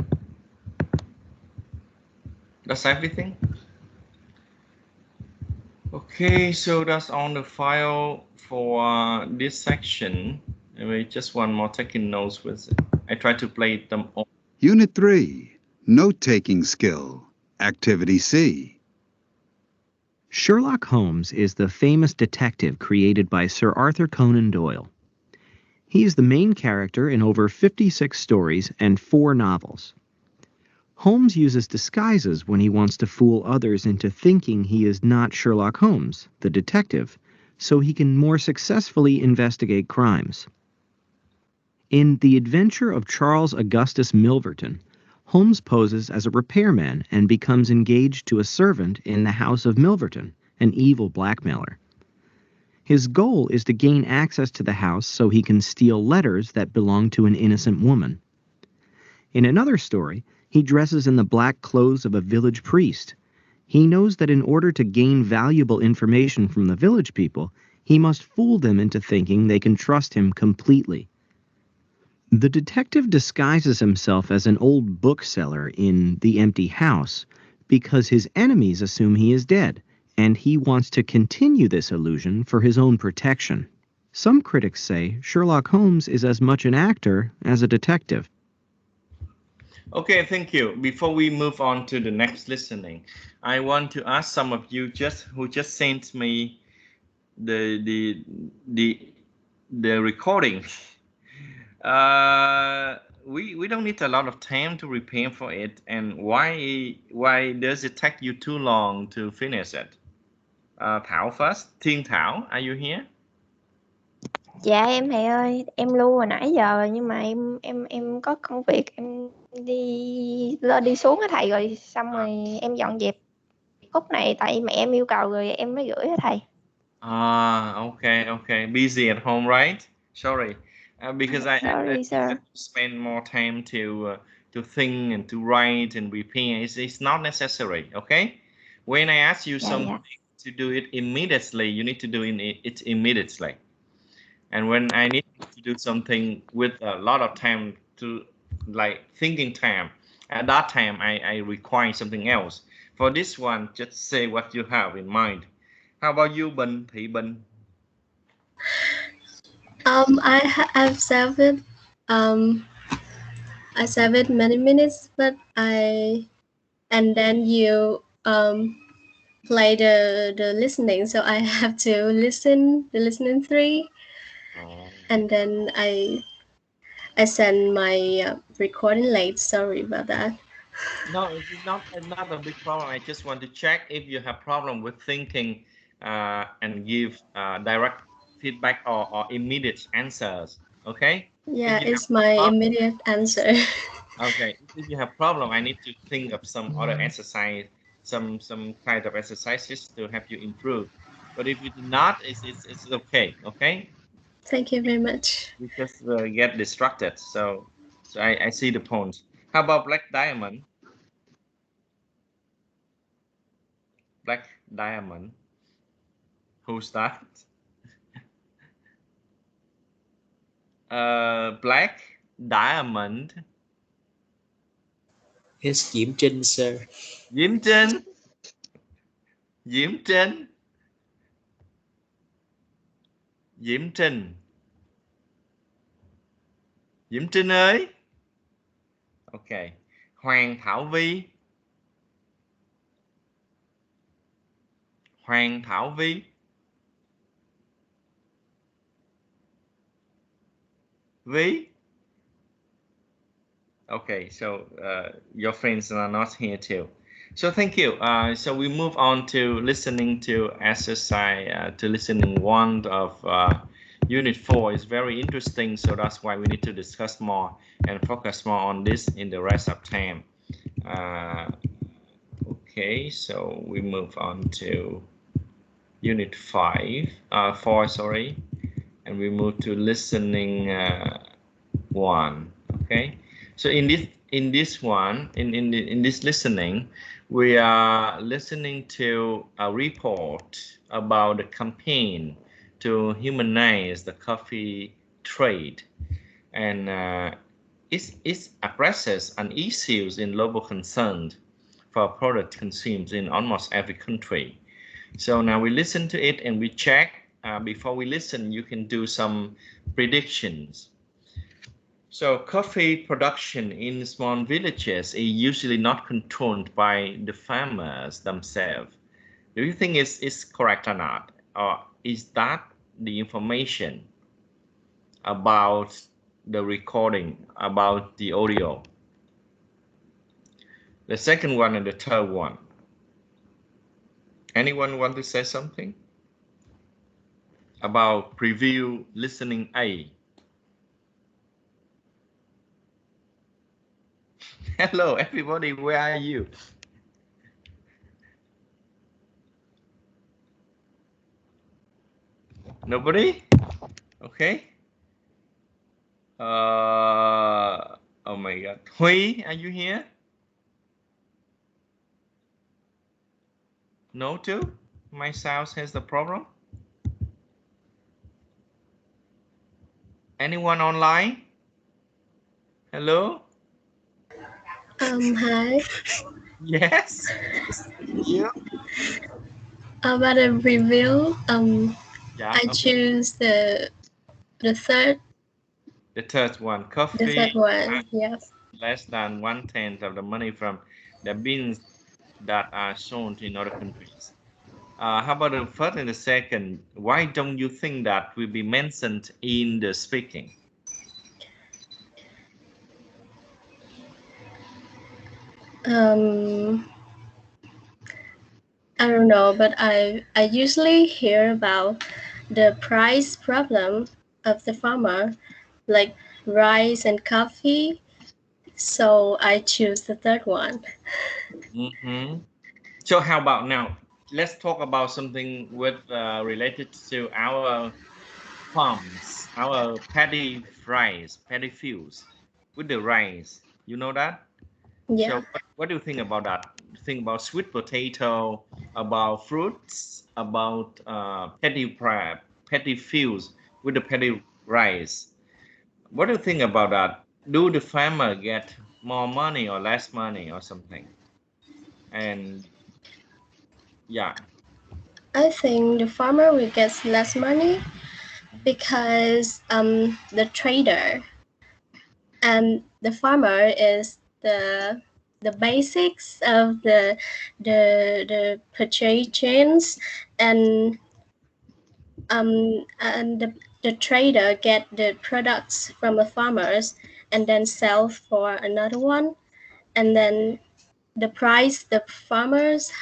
That's everything. Okay, so that's on the file for this section. Anyway, just one more taking notes with it. I try to play them all. Unit 3, note-taking skill. Activity C. Sherlock Holmes is the famous detective created by Sir Arthur Conan Doyle. He is the main character in over 56 stories and 4 novels. Holmes uses disguises when he wants to fool others into thinking he is not Sherlock Holmes, the detective, so he can more successfully investigate crimes. In The Adventure of Charles Augustus Milverton, Holmes poses as a repairman and becomes engaged to a servant in the house of Milverton, an evil blackmailer. His goal is to gain access to the house so he can steal letters that belong to an innocent woman. In another story, he dresses in the black clothes of a village priest. He knows that in order to gain valuable information from the village people, he must fool them into thinking they can trust him completely. The detective disguises himself as an old bookseller in The Empty House because his enemies assume he is dead, and he wants to continue this illusion for his own protection. Some critics say Sherlock Holmes is as much an actor as a detective. Okay, thank you. Before we move on to the next listening, I want to ask some of you who just sent me the recording. We don't need a lot of time to prepare for it, and why does it take you too long to finish it? Thảo first. Thiên Thảo, are you here? Dạ em thầy ơi, em lưu hồi nãy giờ rồi nhưng mà em có công việc, em đi xuống á thầy, rồi xong rồi em dọn dẹp khúc này tại mẹ em yêu cầu rồi em mới gửi á thầy. Okay. Busy at home, right? Sorry, because Sorry, I sir. spend more time to think and to write and prepare. It's not necessary. Okay, when I ask you something to do it immediately, you need to do it immediately. And when I need to do something with a lot of time to like thinking time, at that time I require something else. For this one, just say what you have in mind. How about you, Thị Bình? I've saved it. I saved it many minutes, but and then you play the listening, so I have to listen the listening 3, and then I send my recording late. Sorry about that. No, it's not a big problem. I just want to check if you have problem with thinking and give direct feedback or immediate answers. Okay? Yeah, it's my immediate answer. Okay. If you have problem, I need to think of some other exercise, some kind of exercises to help you improve. But if you do not, it's okay. Okay? Thank you very much. You just get distracted. So I see the point. How about Black Diamond? Black Diamond. Who's that? Black Diamond. Here's Diễm Trinh, sir. Diễm Trinh. Diễm Trinh. Diễm Trinh. Diễm Trinh ơi. Ok. Hoàng Thảo Vi. Hoàng Thảo Vi. Vi. Okay, so your friends are not here too. So thank you. So we move on to listening to exercise, to listening 1 of Unit 4 is very interesting, so that's why we need to discuss more and focus more on this in the rest of time. Okay, so we move on to Unit 4, sorry, and we move to listening 1. Okay, so in this listening, we are listening to a report about the campaign to humanize the coffee trade, and it addresses an issues in global concern for product consumed in almost every country. So now we listen to it and we check. Before we listen, you can do some predictions. So coffee production in small villages is usually not controlled by the farmers themselves. Do you think it's correct or not? Or is that the information about the recording, about the audio? The second one and the third one. Anyone want to say something about preview listening A? Hello, everybody. Where are you? Nobody? Okay. Oh my God. Hui, are you here? No, too? My sound has the problem? Anyone online? Hello? Hi. Yes. You? About a review, Yeah. I Okay. choose the third. The third one, coffee. The third one, yes. Less than 1/10 of the money from the beans that are sold in other countries. How about the first and the second? Why don't you think that will be mentioned in the speaking? I don't know, but I usually hear about the price problem of the farmer, like rice and coffee. So I choose the third one. Mm-hmm. So how about now? Let's talk about something with related to our farms, our paddy fields with the rice. You know that? Yeah. So what do you think about that? Think about sweet potato, about fruits, about paddy fields with the paddy rice. What do you think about that? Do the farmer get more money or less money or something? And yeah. I think the farmer will get less money because the trader and the farmer is the basics of the purchase chains, and the trader get the products from the farmers and then sell for another one, and then the price the farmers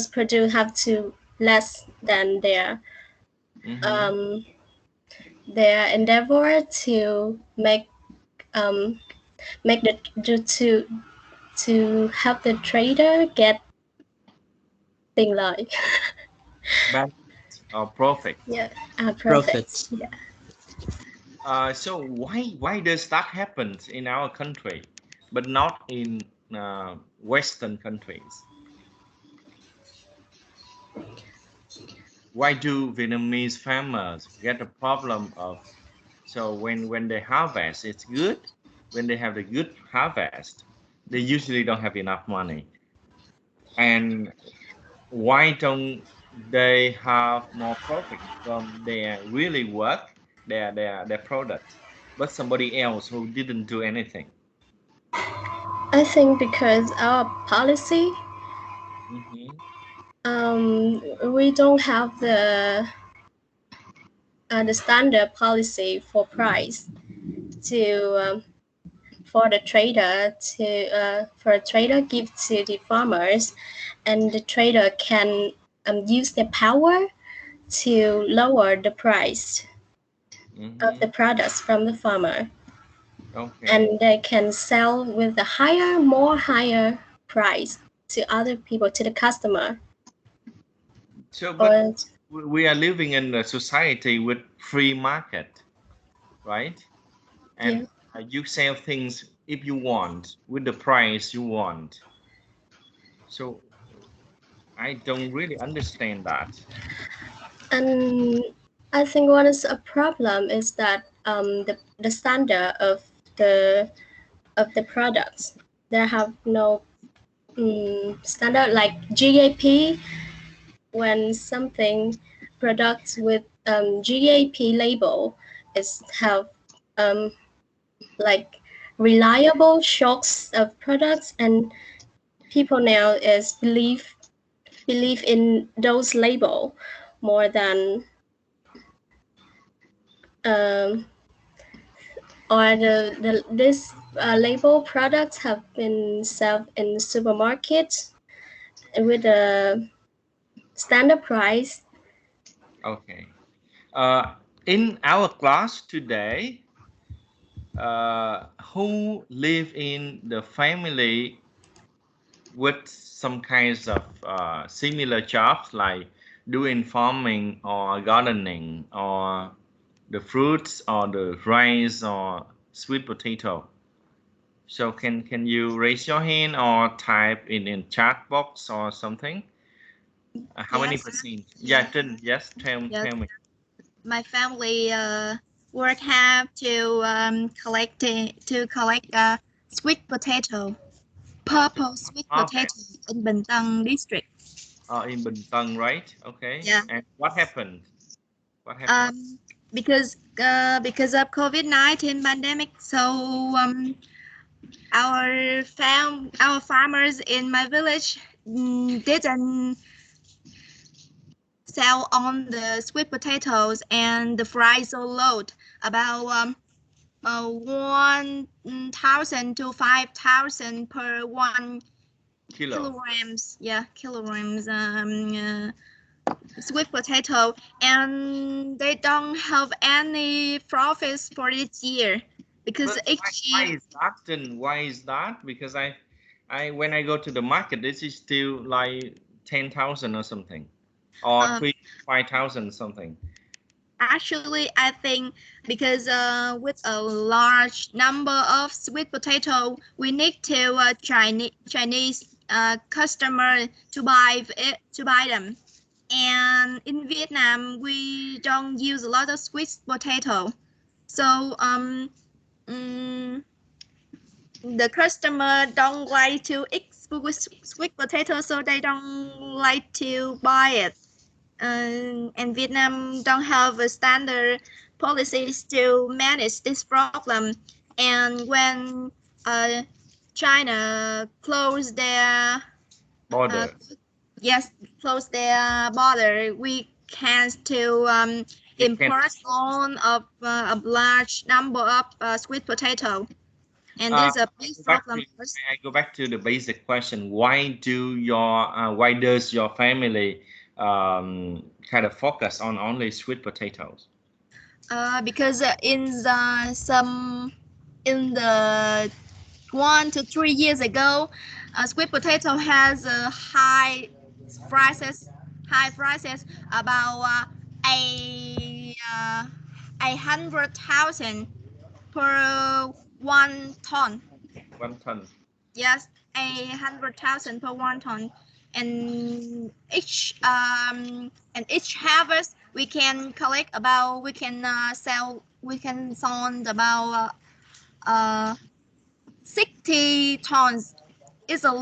produce have to less than their their endeavor to make the to help the trader get thing like Benefit or profit. yeah, Profit. profits. Yeah. So why does that happen in our country, but not in Western countries? Why do Vietnamese farmers get a problem of, so when they harvest, it's good. When they have the good harvest, they usually don't have enough money. And why don't they have more profit from their really work, their product, but somebody else who didn't do anything? I think because our policy, we don't have the standard policy for price to for the trader to for a trader give to the farmers, and the trader can use their power to lower the price of the products from the farmer. Okay. And they can sell with a higher price to other people, to the customer. So, but we are living in a society with free market, right? And you sell things if you want with the price you want. So I don't really understand that. And I think one is a problem is that the standard of the products, they have no standard like GAP. When something products with GAP label is have like reliable shocks of products, and people now is believe in those label more than or this label products have been sold in supermarkets with a standard price. Okay. In our class today, who live in the family with some kinds of similar jobs like doing farming or gardening or the fruits or the rice or sweet potato. So can you raise your hand or type in chat box or something? How many percent? Yeah, Trinh, yes, tell me. My family work hard to collect sweet potato, purple sweet potato in Bình Tân district. In Bình Tân, right? Okay. Yeah. And what happened? Because of COVID-19 pandemic, so our farmers in my village didn't sell on the sweet potatoes, and the price so low, about 1,000 to 5,000 per 1 kilograms. Yeah, kilograms sweet potato, and they don't have any profits for this year because each year. Why is that? Because I when I go to the market, this is still like 10,000 or something, or 5,000 something. Actually, I think because with a large number of sweet potato, we need to Chinese customer to buy them. And in Vietnam, we don't use a lot of sweet potato, so the customer don't like to eat sweet potato, so they don't like to buy it. And Vietnam don't have a standard policies to manage this problem. And when China closed their border, close their border, we can to import on of a large number of sweet potato, and this is a big problem. I go back to the basic question: why does your family kind of focus on only sweet potatoes? Because in the 1 to 3 years ago, sweet potato has a high prices, about 100,000 per 1 ton. 1 ton. Yes, 100,000 per 1 ton, and each harvest we can collect about, we can sell about 60 tons. It's a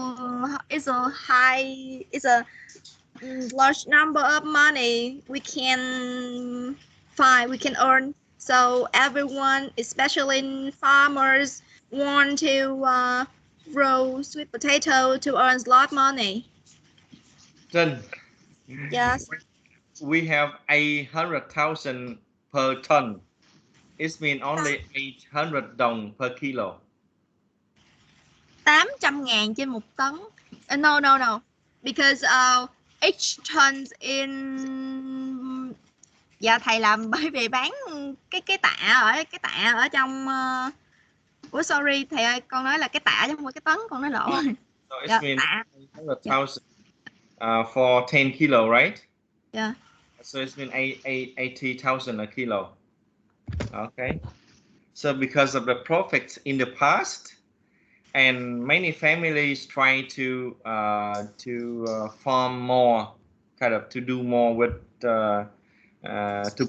large number of money we can earn. So everyone, especially farmers, want to grow sweet potato to earn a lot of money. Then yes, we have 800,000 per ton. It means only 800 đồng per kilo. 800.000 trên 1 tấn. No, because each ton in Dạ thầy làm bởi vì bán cái tạ ở trong ủa sorry thầy ơi, con nói là cái tạ chứ không phải cái tấn, con nói lộn. So it Dạ, means tạ. 100,000 for 10 kilo, right? Dạ. So it's been 80,000 a kilo. Okay. So because of the profits in the past, and many families try to farm more, kind of to do more with to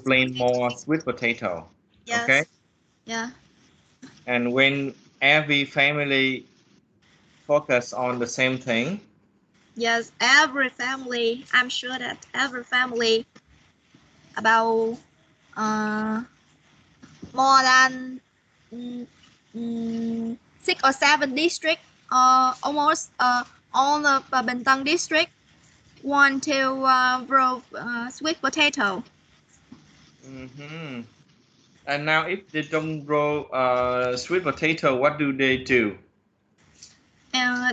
plant more sweet potato. Yes. Okay. Yeah. And when every family focus on the same thing. Yes, every family. I'm sure that every family about more than 6 or 7 districts, almost all of Bintang district want to grow sweet potato. And now if they don't grow sweet potato, what do they do?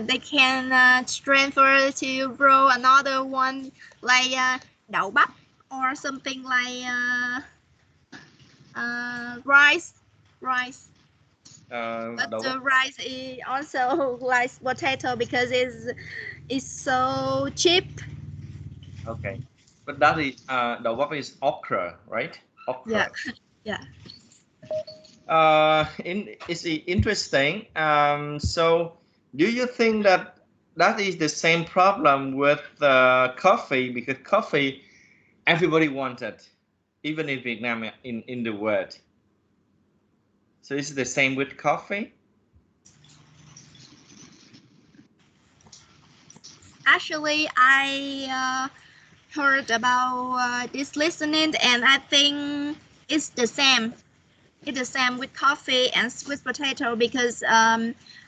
They can transfer to grow another one like đậu bắp or something like rice. But the rice is also like potato because it's so cheap. Okay, but that is the what is okra, right? Okra. Yeah. It's interesting. So, do you think that that is the same problem with coffee? Because coffee, everybody wanted, even in Vietnam, in the world. So is it the same with coffee? Actually, I heard about this listening, and I think it's the same. It's the same with coffee and sweet potato because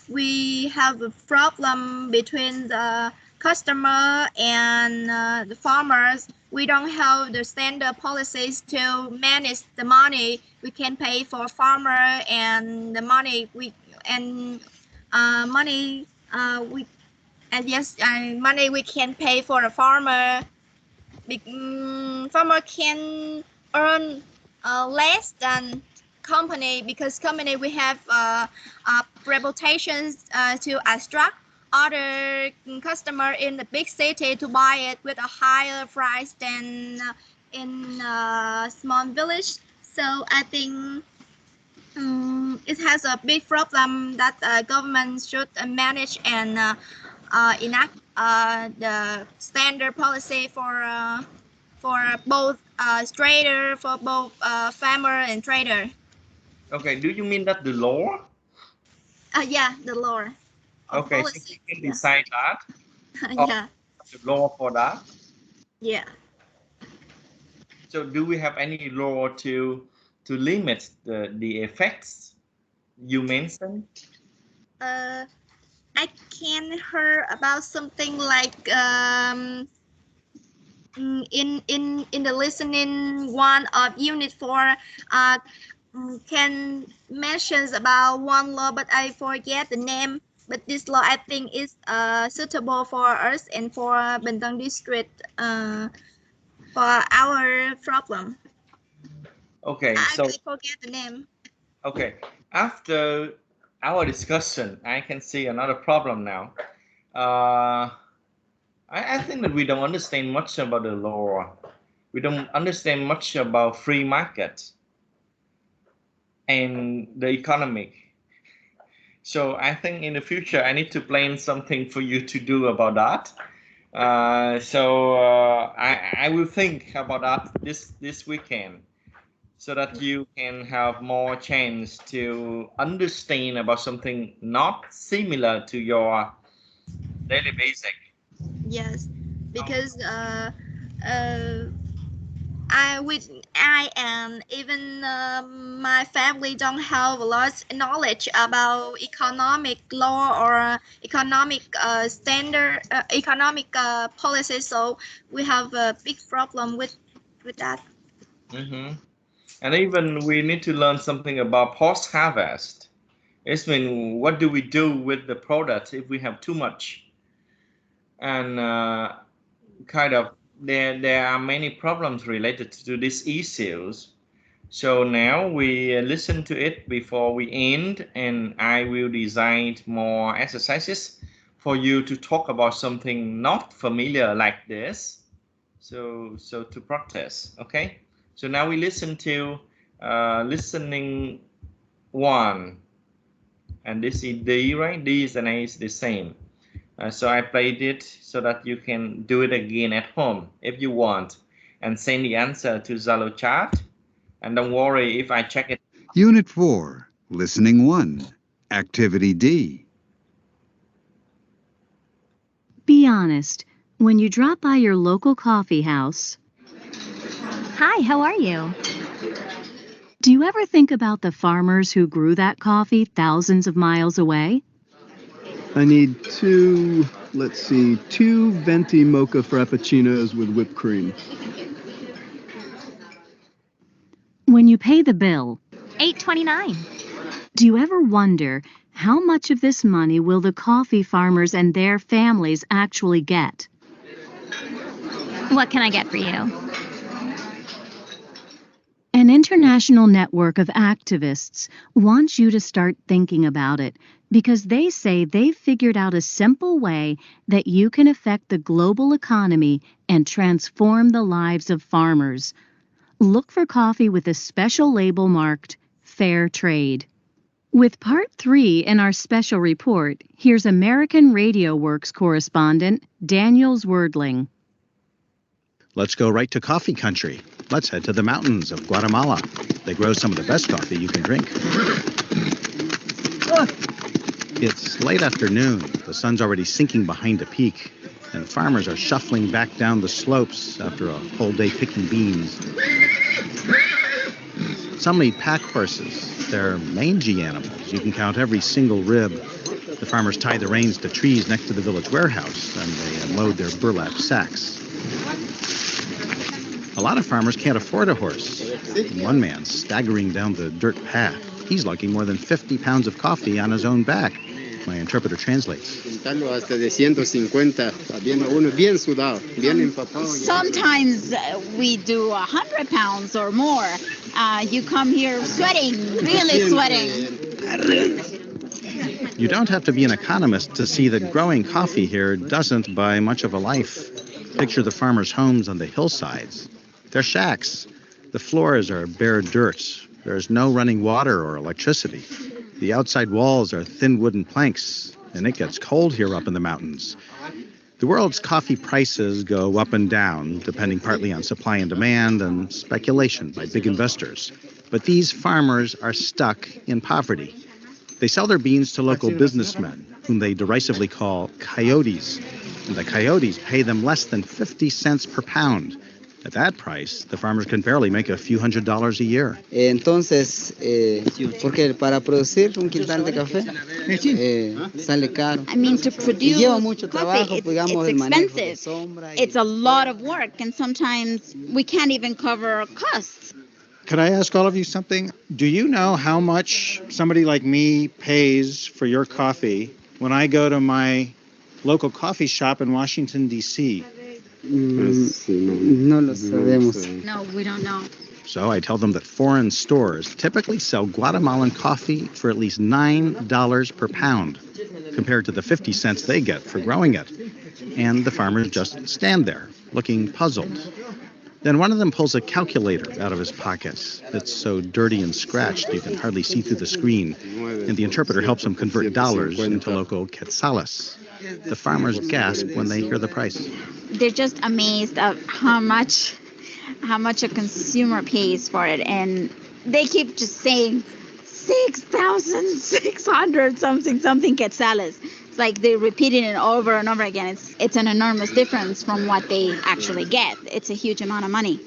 we have a problem between the customer and the farmers. We don't have the standard policies to manage the money we can pay for farmer and the money we money we can pay for the farmer. Farmer can earn less than company because company we have reputations to attract other customer in the big city to buy it with a higher price than in a small village. So I think it has a big problem that government should manage and enact the standard policy for both trader, for both farmer and trader. Okay, do you mean that the law? Yeah, the law. Okay, policy. so we can decide that. Yeah. The law for that. Yeah. So do we have any law to limit the effects you mentioned? I can hear about something like in the listening one of unit 4 can mentions about one law, but I forget the name. But this law I think is suitable for us and for Bintang district for our problem. Okay, I forget the name. Okay, after our discussion, I can see another problem now. I think that we don't understand much about the law. We don't understand much about free market and the economic. So I think in the future I need to plan something for you to do about that. I will think about that this weekend, so that you can have more chance to understand about something not similar to your daily basic. Yes, because I and even my family don't have a lot of knowledge about economic law or economic standard, economic policies. So we have a big problem with that. And even we need to learn something about post-harvest. It's mean, what do we do with the product if we have too much? And kind of there are many problems related to these issues. So now we listen to it before we end, and I will design more exercises for you to talk about something not familiar like this. So to practice, okay? So now we listen to listening 1, and this is D, right? D and A is the same. So I played it so that you can do it again at home if you want, and send the answer to Zalo chat. And don't worry if I check it. Unit 4, Listening 1, Activity D. Be honest. When you drop by your local coffee house... Hi, how are you? Do you ever think about the farmers who grew that coffee thousands of miles away? I need two venti mocha frappuccinos with whipped cream. When you pay the bill, $8.29. do you ever wonder how much of this money will the coffee farmers and their families actually get? What can I get for you? An international network of activists wants you to start thinking about it because they say they've figured out a simple way that you can affect the global economy and transform the lives of farmers. Look for coffee with a special label marked Fair Trade. With Part 3 in our special report, here's American Radio Works correspondent Daniel Zwerdling. Let's go right to coffee country. Let's head to the mountains of Guatemala. They grow some of the best coffee you can drink. It's late afternoon. The sun's already sinking behind a peak, and farmers are shuffling back down the slopes after a whole day picking beans. Some lead pack horses. They're mangy animals. You can count every single rib. The farmers tie the reins to trees next to the village warehouse, and they unload their burlap sacks. A lot of farmers can't afford a horse. One man staggering down the dirt path. He's lugging more than 50 pounds of coffee on his own back. My interpreter translates. Sometimes we do 100 pounds or more. You come here sweating, really sweating. You don't have to be an economist to see that growing coffee here doesn't buy much of a life. Picture the farmers' homes on the hillsides. They're shacks. The floors are bare dirt. There's no running water or electricity. The outside walls are thin wooden planks, and it gets cold here up in the mountains. The world's coffee prices go up and down, depending partly on supply and demand and speculation by big investors. But these farmers are stuck in poverty. They sell their beans to local businessmen, whom they derisively call coyotes. And the coyotes pay them less than 50 cents per pound. At that price, the farmers can barely make a few $100s a year. Entonces, porque para producir un quintal de café sale caro. I mean, to produce coffee, it's expensive. It's a lot of work, and sometimes we can't even cover costs. Could I ask all of you something? Do you know how much somebody like me pays for your coffee when I go to my local coffee shop in Washington, D.C.? No lo sabemos. No, we don't know. So I tell them that foreign stores typically sell Guatemalan coffee for at least $9 per pound, compared to the 50 cents they get for growing it. And the farmers just stand there, looking puzzled. Then one of them pulls a calculator out of his pocket. It's so dirty and scratched you can hardly see through the screen. And the interpreter helps him convert dollars into local quetzales. The farmers gasp when they hear the price. They're just amazed of how much a consumer pays for it, and they keep just saying 6,600 something quetzales. It's like they're repeating it over and over again. It's an enormous difference from what they actually get. It's a huge amount of money.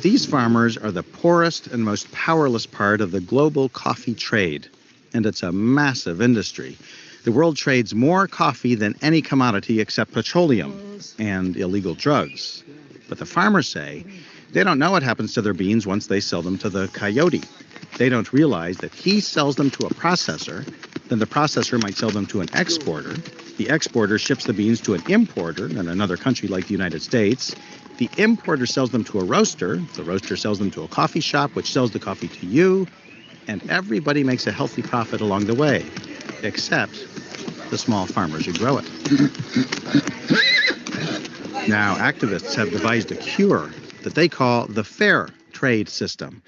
These farmers are the poorest and most powerless part of the global coffee trade, and it's a massive industry. The world trades more coffee than any commodity except petroleum and illegal drugs. But the farmers say they don't know what happens to their beans once they sell them to the coyote. They don't realize that he sells them to a processor, then the processor might sell them to an exporter, The exporter ships the beans to an importer in another country like the United States. The importer sells them to a roaster. The roaster sells them to a coffee shop, which sells the coffee to you. And everybody makes a healthy profit along the way, except the small farmers who grow it. Now, activists have devised a cure that they call the fair trade system.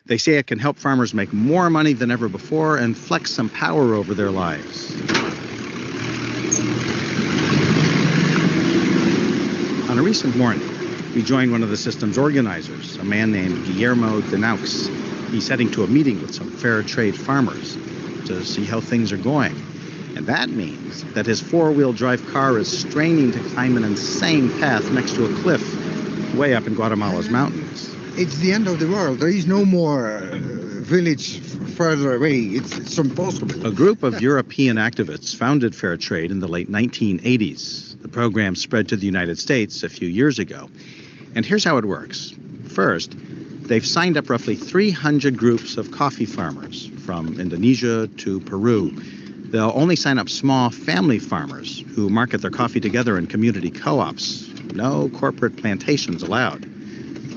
They say it can help farmers make more money than ever before and flex some power over their lives. On a recent morning, we joined one of the system's organizers, a man named Guillermo Denaux. He's heading to a meeting with some fair trade farmers to see how things are going. And that means that his four-wheel drive car is straining to climb an insane path next to a cliff way up in Guatemala's mountains. It's the end of the world. There is no more village further away. It's impossible. A group of European activists founded Fair Trade in the late 1980s. The program spread to the United States a few years ago. And here's how it works. First, they've signed up roughly 300 groups of coffee farmers from Indonesia to Peru. They'll only sign up small family farmers who market their coffee together in community co-ops. No corporate plantations allowed.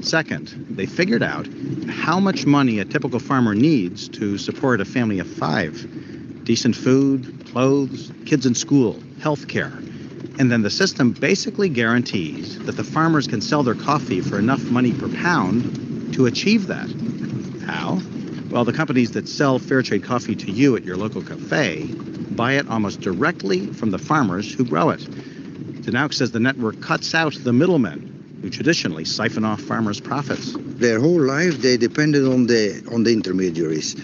Second, they figured out how much money a typical farmer needs to support a family of 5. Decent food, clothes, kids in school, health care. And then the system basically guarantees that the farmers can sell their coffee for enough money per pound to achieve that. How? Well, the companies that sell fair trade coffee to you at your local cafe buy it almost directly from the farmers who grow it. Denaux says the network cuts out the middlemen who traditionally siphon off farmers' profits. Their whole life they depended on the intermediaries.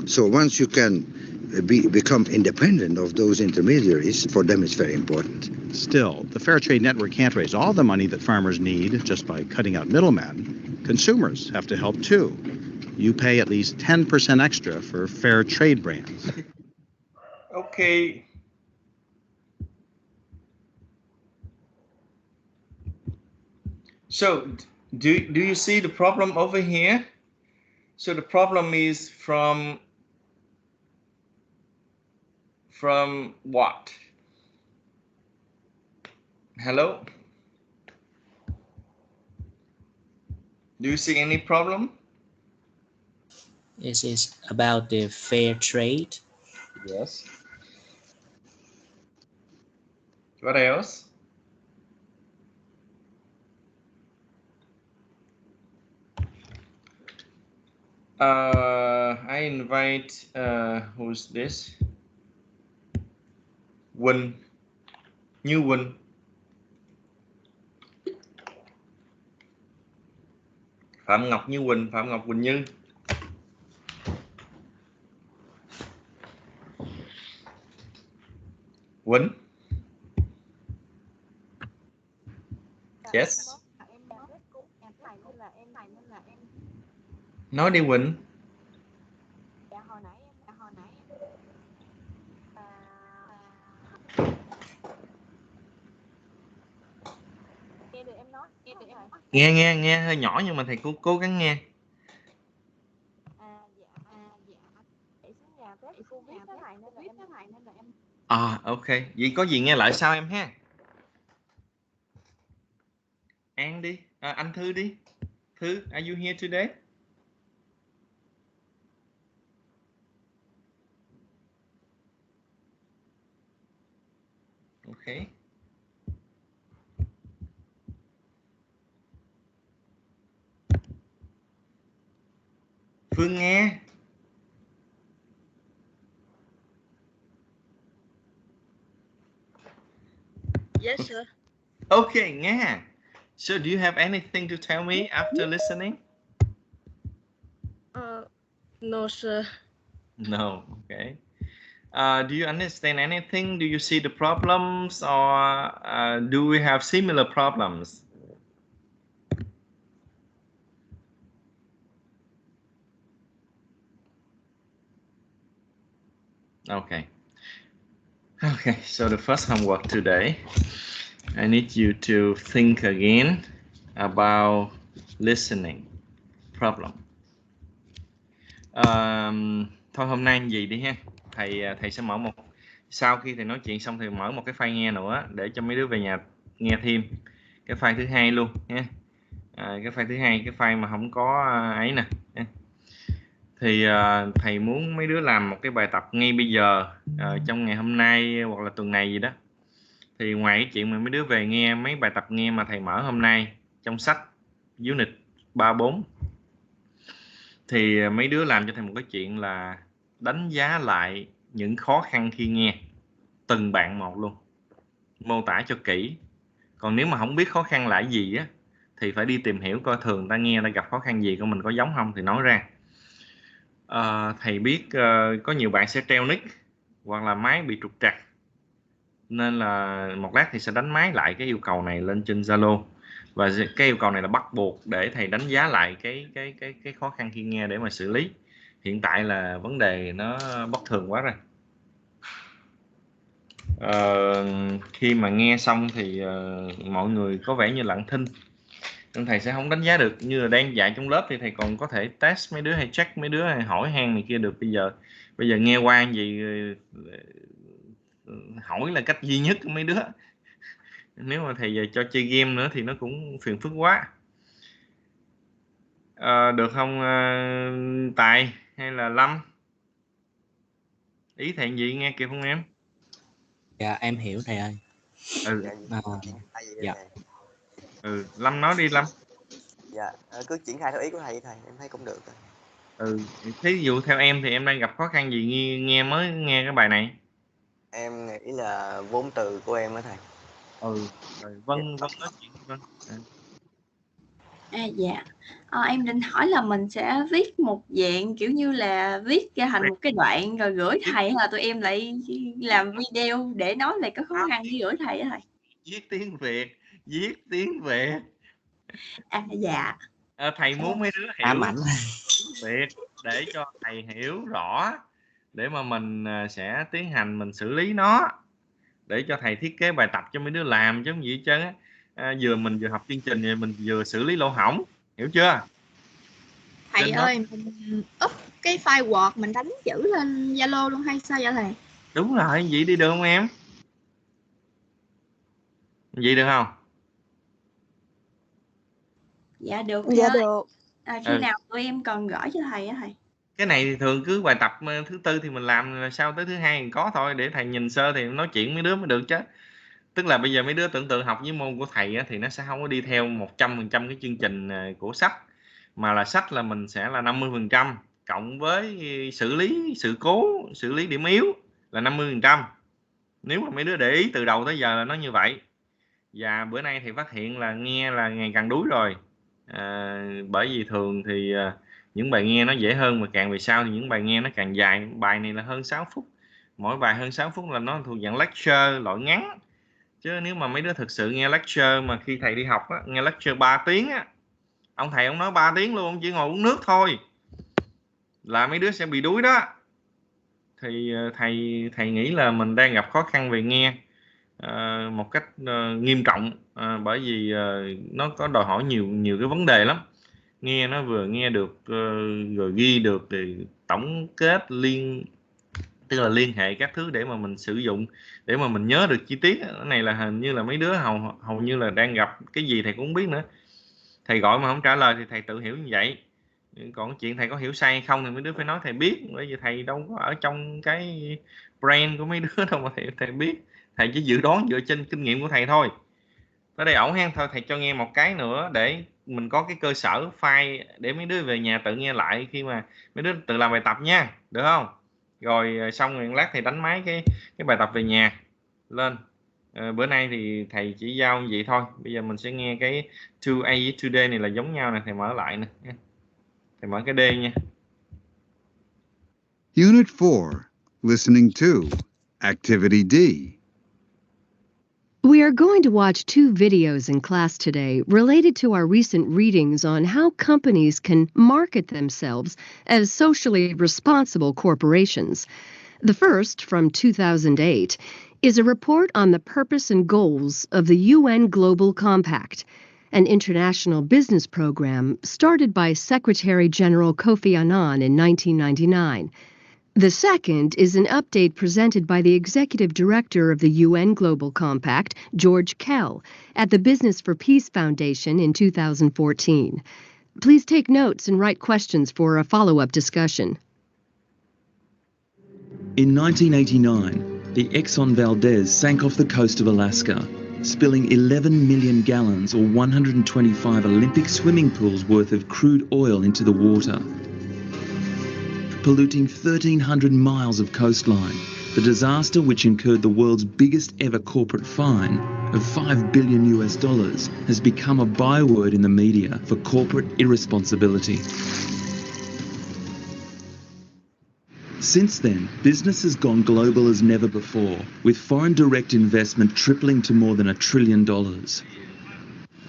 So once you can become independent of those intermediaries, for them it's very important. Still, the Fair Trade Network can't raise all the money that farmers need just by cutting out middlemen. Consumers have to help too. You pay at least 10% extra for fair trade brands. Okay. So, do you see the problem over here? So the problem is from what? Hello? Do you see any problem? This is about the fair trade. Yes. What else? I invite, who's this? Quỳnh, Như Quỳnh. Phạm Ngọc Như Quỳnh, Phạm Ngọc Quỳnh Như. Quỳnh. Yes. Nói đi Quỳnh. Nghe hơi nhỏ nhưng mà thầy cố gắng nghe. Ok, vậy có gì nghe lại sau em ha. An đi, anh Thư đi. Thư, are you here today? Okay. Phương nghe. Yes, sir. Okay, nghe. So do you have anything to tell me after listening? No, sir. No, okay. Do you understand anything? Do you see the problems, or do we have similar problems? Okay. Okay, so the first homework today, I need you to think again about listening problem. Thôi hôm nay như vậy đi ha. Thầy sẽ mở một Sau khi thầy nói chuyện xong thì mở một cái file nghe nữa để cho mấy đứa về nhà nghe thêm cái file thứ hai luôn nha. Cái file thứ hai, cái file mà không có ấy nè. Thì thầy muốn mấy đứa làm một cái bài tập ngay bây giờ, trong ngày hôm nay hoặc là tuần này gì đó. Thì ngoài cái chuyện mà mấy đứa về nghe mấy bài tập nghe mà thầy mở hôm nay trong sách Unit 34, thì mấy đứa làm cho thầy một cái chuyện là đánh giá lại những khó khăn khi nghe, từng bạn một luôn, mô tả cho kỹ. Còn nếu mà không biết khó khăn là gì á thì phải đi tìm hiểu coi thường ta nghe ta gặp khó khăn gì, coi mình có giống không thì nói ra. Thầy biết có nhiều bạn sẽ treo nick hoặc là máy bị trục trặc, nên là một lát thì sẽ đánh máy lại cái yêu cầu này lên trên Zalo, và cái yêu cầu này là bắt buộc để thầy đánh giá lại cái khó khăn khi nghe để mà xử lý. Hiện tại là vấn đề nó bất thường quá rồi. Khi mà nghe xong thì mọi người có vẻ như lặng thinh, nên thầy sẽ không đánh giá được. Như là đang dạy trong lớp thì thầy còn có thể test mấy đứa hay check mấy đứa hay hỏi han này kia được. Bây giờ nghe qua gì hỏi là cách duy nhất của mấy đứa. Nếu mà thầy giờ cho chơi game nữa thì nó cũng phiền phức quá. Được không Tài hay là Lâm? Ý thầy gì nghe kịp không em? Dạ em hiểu thầy ơi. Dạ. Lâm nói đi Lâm. Dạ, cứ triển khai theo ý của thầy em thấy cũng được. Thí dụ theo em thì em đang gặp khó khăn gì nghe mới nghe cái bài này? Em nghĩ là vốn từ của em á thầy. Vâng nói chuyện vâng. Dạ. Em định hỏi là mình sẽ viết một dạng kiểu như là viết ra thành một cái đoạn rồi gửi thầy, hay là tụi em lại làm video để nói về cái khó khăn đi gửi thầy á thầy? Viết tiếng Việt. Dạ. Thầy muốn mấy đứa hiểu Việt để cho thầy hiểu rõ, để mà mình sẽ tiến hành mình xử lý nó, để cho thầy thiết kế bài tập cho mấy đứa làm chứ không gì hết trơn á. Mình vừa học chương trình rồi mình vừa xử lý lỗ hổng, hiểu chưa? Thầy ơi, mình up cái file Word mình đánh chữ lên Zalo luôn hay sao vậy thầy? Đúng rồi, vậy đi được không em? Vậy được không? Dạ được. Dạ được. Khi nào tụi em còn gửi cho thầy á thầy? Cái này thì thường cứ bài tập thứ tư thì mình làm, sau tới thứ hai thì có thôi, để thầy nhìn sơ thì nói chuyện mấy đứa mới được chứ. Tức là bây giờ mấy đứa tưởng tượng học với môn của thầy á, thì nó sẽ không có đi theo 100% cái chương trình của sách, mà là sách là mình sẽ là 50% cộng với xử lý sự cố, xử lý điểm yếu là 50%. Nếu mà mấy đứa để ý từ đầu tới giờ là nó như vậy. Và bữa nay thì phát hiện là nghe là ngày càng đuối rồi. Bởi vì thường thì những bài nghe nó dễ hơn, mà càng về sau thì những bài nghe nó càng dài. Bài này là hơn 6 phút, mỗi bài hơn 6 phút là nó thuộc dạng lecture loại ngắn. Chứ nếu mà mấy đứa thực sự nghe lecture mà khi thầy đi học á, nghe lecture 3 tiếng á, ông thầy ông nói 3 tiếng luôn, ông chỉ ngồi uống nước thôi là mấy đứa sẽ bị đuối đó. Thì thầy nghĩ là mình đang gặp khó khăn về nghe một cách nghiêm trọng, bởi vì nó có đòi hỏi nhiều cái vấn đề lắm. Nghe nó vừa nghe được rồi ghi được thì tổng kết tức là liên hệ các thứ để mà mình sử dụng, để mà mình nhớ được chi tiết. Cái này là hình như là mấy đứa hầu như là đang gặp cái gì thầy cũng không biết nữa. Thầy gọi mà không trả lời thì thầy tự hiểu như vậy. Còn chuyện thầy có hiểu sai hay không thì mấy đứa phải nói thầy biết, bởi vì thầy đâu có ở trong cái brain của mấy đứa đâu mà thầy biết. Thầy chỉ dự đoán dựa trên kinh nghiệm của thầy thôi. Tới đây ổn ha. Thôi thầy cho nghe một cái nữa để mình có cái cơ sở file để mấy đứa về nhà tự nghe lại khi mà mấy đứa tự làm bài tập nha, được không? Rồi xong rồi lát thầy đánh máy cái bài tập về nhà lên. Bữa nay thì thầy chỉ giao như vậy thôi. Bây giờ mình sẽ nghe cái 2A với 2D này là giống nhau nè. Thầy mở lại nè. Thầy mở cái D nha. Unit 4, Listening 2, Activity D. We are going to watch 2 videos in class today related to our recent readings on how companies can market themselves as socially responsible corporations. The first, from 2008, is a report on the purpose and goals of the UN Global Compact, an international business program started by Secretary General Kofi Annan in 1999. The second is an update presented by the Executive Director of the UN Global Compact, George Kell, at the Business for Peace Foundation in 2014. Please take notes and write questions for a follow-up discussion. In 1989, the Exxon Valdez sank off the coast of Alaska, spilling 11 million gallons or 125 Olympic swimming pools worth of crude oil into the water, polluting 1,300 miles of coastline. The disaster, which incurred the world's biggest ever corporate fine of $5 billion US, has become a byword in the media for corporate irresponsibility. Since then, business has gone global as never before, with foreign direct investment tripling to more than $1 trillion.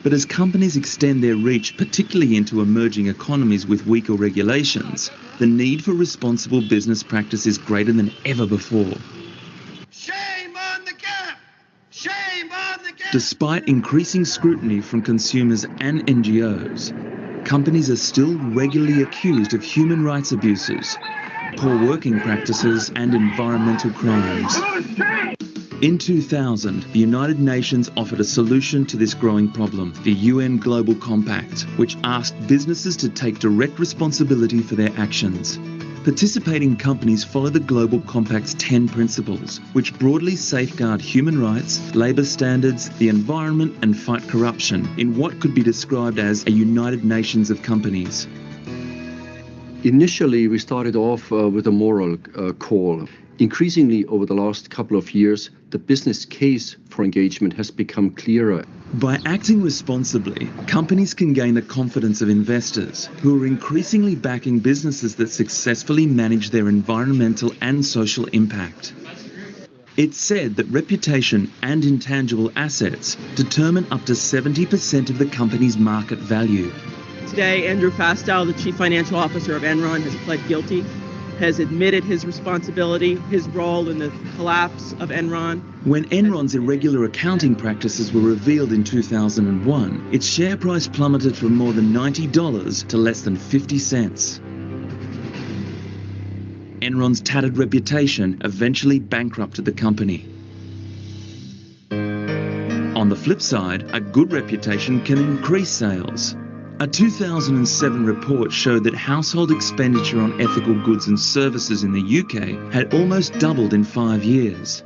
But as companies extend their reach, particularly into emerging economies with weaker regulations, the need for responsible business practice is greater than ever before. Shame on the gap! Shame on the gap! Despite increasing scrutiny from consumers and NGOs, companies are still regularly accused of human rights abuses, poor working practices, and environmental crimes. In 2000, the United Nations offered a solution to this growing problem, the UN Global Compact, which asked businesses to take direct responsibility for their actions. Participating companies follow the Global Compact's 10 principles, which broadly safeguard human rights, labour standards, the environment, and fight corruption in what could be described as a United Nations of companies. Initially, we started off with a moral call. Increasingly, over the last couple of years, the business case for engagement has become clearer. By acting responsibly, companies can gain the confidence of investors, who are increasingly backing businesses that successfully manage their environmental and social impact. It's said that reputation and intangible assets determine up to 70% of the company's market value. Today, Andrew Fastow, the Chief Financial Officer of Enron, has pled guilty, has admitted his responsibility, his role in the collapse of Enron. When Enron's irregular accounting practices were revealed in 2001, its share price plummeted from more than $90 to less than 50 cents. Enron's tattered reputation eventually bankrupted the company. On the flip side, a good reputation can increase sales. A 2007 report showed that household expenditure on ethical goods and services in the UK had almost doubled in 5 years.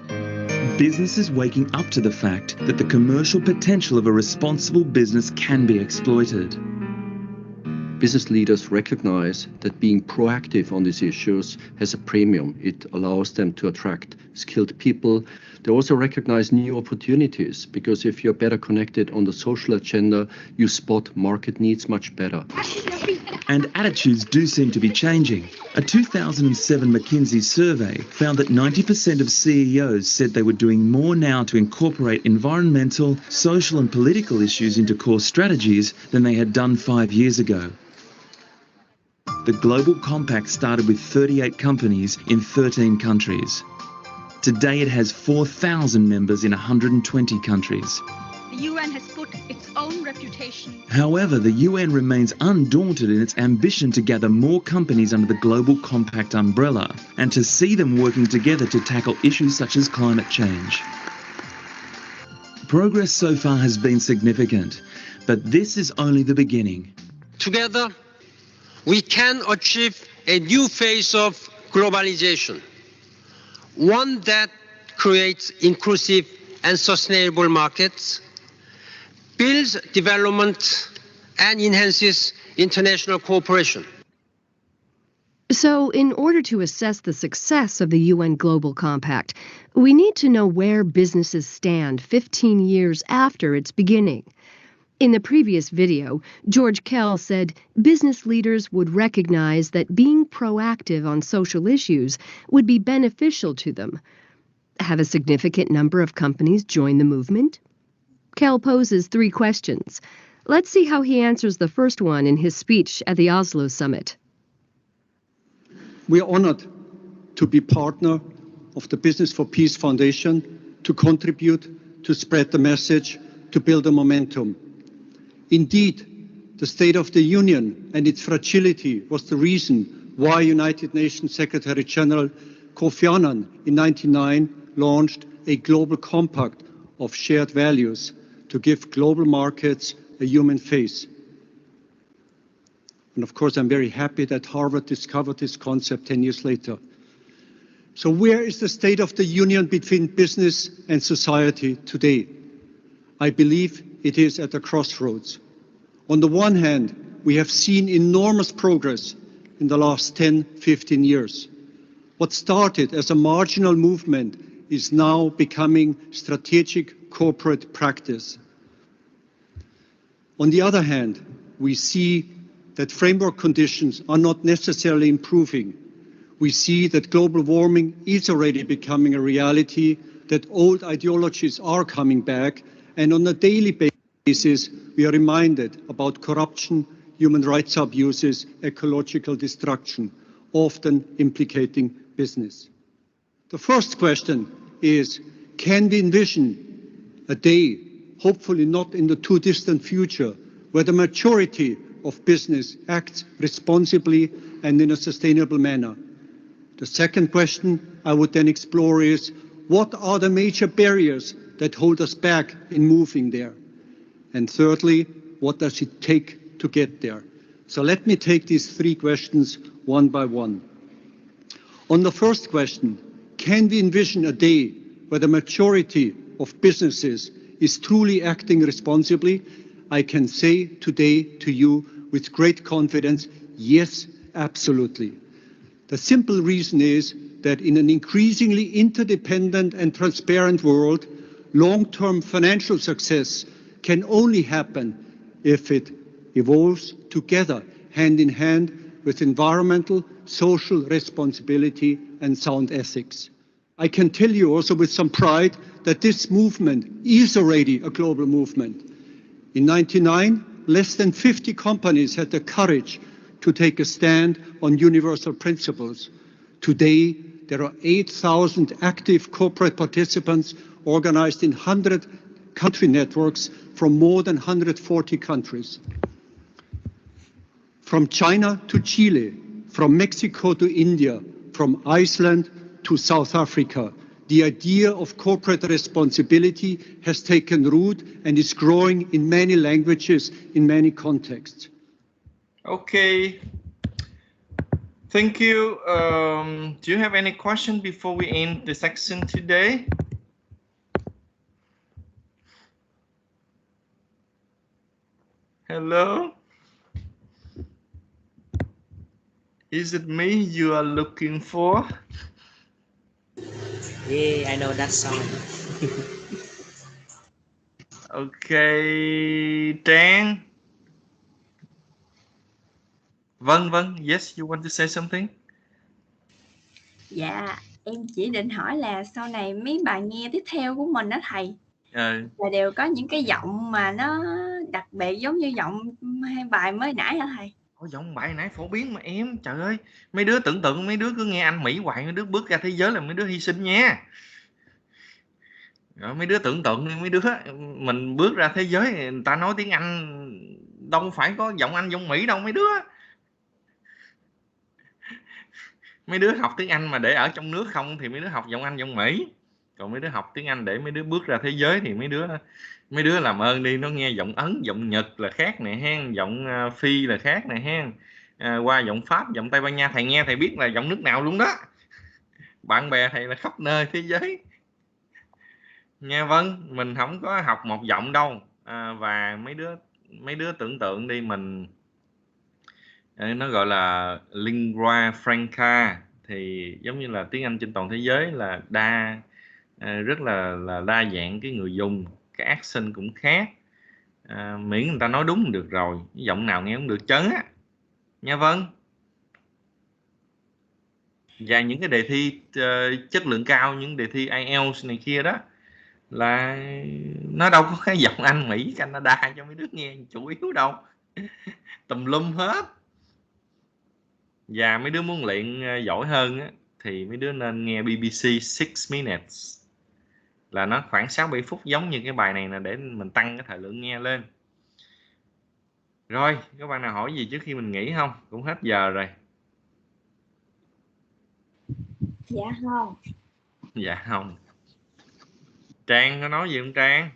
Businesses waking up to the fact that the commercial potential of a responsible business can be exploited. Business leaders recognize that being proactive on these issues has a premium. It allows them to attract skilled people. They also recognize new opportunities, because if you're better connected on the social agenda, you spot market needs much better. And attitudes do seem to be changing. A 2007 McKinsey survey found that 90% of CEOs said they were doing more now to incorporate environmental, social and political issues into core strategies than they had done 5 years ago. The Global Compact started with 38 companies in 13 countries. Today it has 4,000 members in 120 countries. The UN has put its own reputation. However, the UN remains undaunted in its ambition to gather more companies under the Global Compact umbrella and to see them working together to tackle issues such as climate change. Progress so far has been significant, but this is only the beginning. Together, we can achieve a new phase of globalization, one that creates inclusive and sustainable markets, builds development, and enhances international cooperation. So, in order to assess the success of the UN Global Compact, we need to know where businesses stand 15 years after its beginning. In the previous video, George Kell said business leaders would recognize that being proactive on social issues would be beneficial to them. Have a significant number of companies joined the movement? Kell poses 3 questions. Let's see how he answers the first one in his speech at the Oslo summit. We are honored to be partner of the Business for Peace Foundation, to contribute, to spread the message, to build a momentum. Indeed, the State of the Union and its fragility was the reason why United Nations Secretary General Kofi Annan in 1999 launched a global compact of shared values to give global markets a human face. And of course, I'm very happy that Harvard discovered this concept 10 years later. So where is the state of the union between business and society today? I believe it is at a crossroads. On the one hand, we have seen enormous progress in the last 10, 15 years. What started as a marginal movement is now becoming strategic corporate practice. On the other hand, we see that framework conditions are not necessarily improving. We see that global warming is already becoming a reality, that old ideologies are coming back, and on a daily basis, we are reminded about corruption, human rights abuses, ecological destruction, often implicating business. The first question is, can we envision a day, hopefully not in the too distant future, where the majority of business acts responsibly and in a sustainable manner? The second question I would then explore is, what are the major barriers that hold us back in moving there? And thirdly, what does it take to get there? So let me take these three questions one by one. On the first question, can we envision a day where the majority of businesses is truly acting responsibly? I can say today to you with great confidence, yes, absolutely. The simple reason is that in an increasingly interdependent and transparent world, long-term financial success can only happen if it evolves together, hand in hand with environmental, social responsibility and sound ethics. I can tell you also with some pride that this movement is already a global movement. In 1999, less than 50 companies had the courage to take a stand on universal principles. Today, there are 8,000 active corporate participants organized in 100 country networks from more than 140 countries. From China to Chile, from Mexico to India, from Iceland to South Africa, the idea of corporate responsibility has taken root and is growing in many languages, in many contexts. Okay. Thank you. Do you have any question before we end the section today? Hello? Is it me you are looking for? Yeah, I know that song. Okay, Dan. Vâng, yes, you want to say something? Dạ, em chỉ định hỏi là sau này mấy bài nghe tiếp theo của mình đó thầy, là đều có những cái giọng mà nó đặc biệt giống như giọng hai bài mới nãy hả thầy? Có giọng bài nãy phổ biến mà em, trời ơi, mấy đứa tưởng tượng mấy đứa cứ nghe anh Mỹ hoài, mấy đứa bước ra thế giới là mấy đứa hy sinh nha. Rồi mấy đứa tưởng tượng mấy đứa mình bước ra thế giới người ta nói tiếng Anh đâu phải có giọng Anh giọng Mỹ đâu mấy đứa. Mấy đứa học tiếng Anh mà để ở trong nước không thì mấy đứa học giọng Anh giọng Mỹ. Còn mấy đứa học tiếng Anh để mấy đứa bước ra thế giới thì mấy đứa làm ơn đi, nó nghe giọng Ấn, giọng Nhật là khác nè hen, giọng Phi là khác nè hen, qua giọng Pháp, giọng Tây Ban Nha, thầy nghe thầy biết là giọng nước nào luôn đó. Bạn bè thầy là khắp nơi thế giới. Nghe vâng, mình không có học một giọng đâu. Và mấy đứa tưởng tượng đi, mình nó gọi là lingua franca, thì giống như là tiếng Anh trên toàn thế giới là rất là đa dạng cái người dùng, cái accent cũng khác, miễn người ta nói đúng được rồi, giọng nào nghe cũng được chấn á. Nha vâng. Và những cái đề thi chất lượng cao, những đề thi IELTS này kia đó, là nó đâu có cái giọng Anh, Mỹ, Canada cho mấy đứa nghe chủ yếu đâu. Tùm lum hết. Và mấy đứa muốn luyện giỏi hơn á, thì mấy đứa nên nghe BBC 6 Minutes, là nó khoảng 6-7 phút, giống như cái bài này là để mình tăng cái thời lượng nghe lên. Rồi, các bạn nào hỏi gì trước khi mình nghỉ không? Cũng hết giờ rồi. Dạ không. Dạ không. Trang có nói gì không Trang?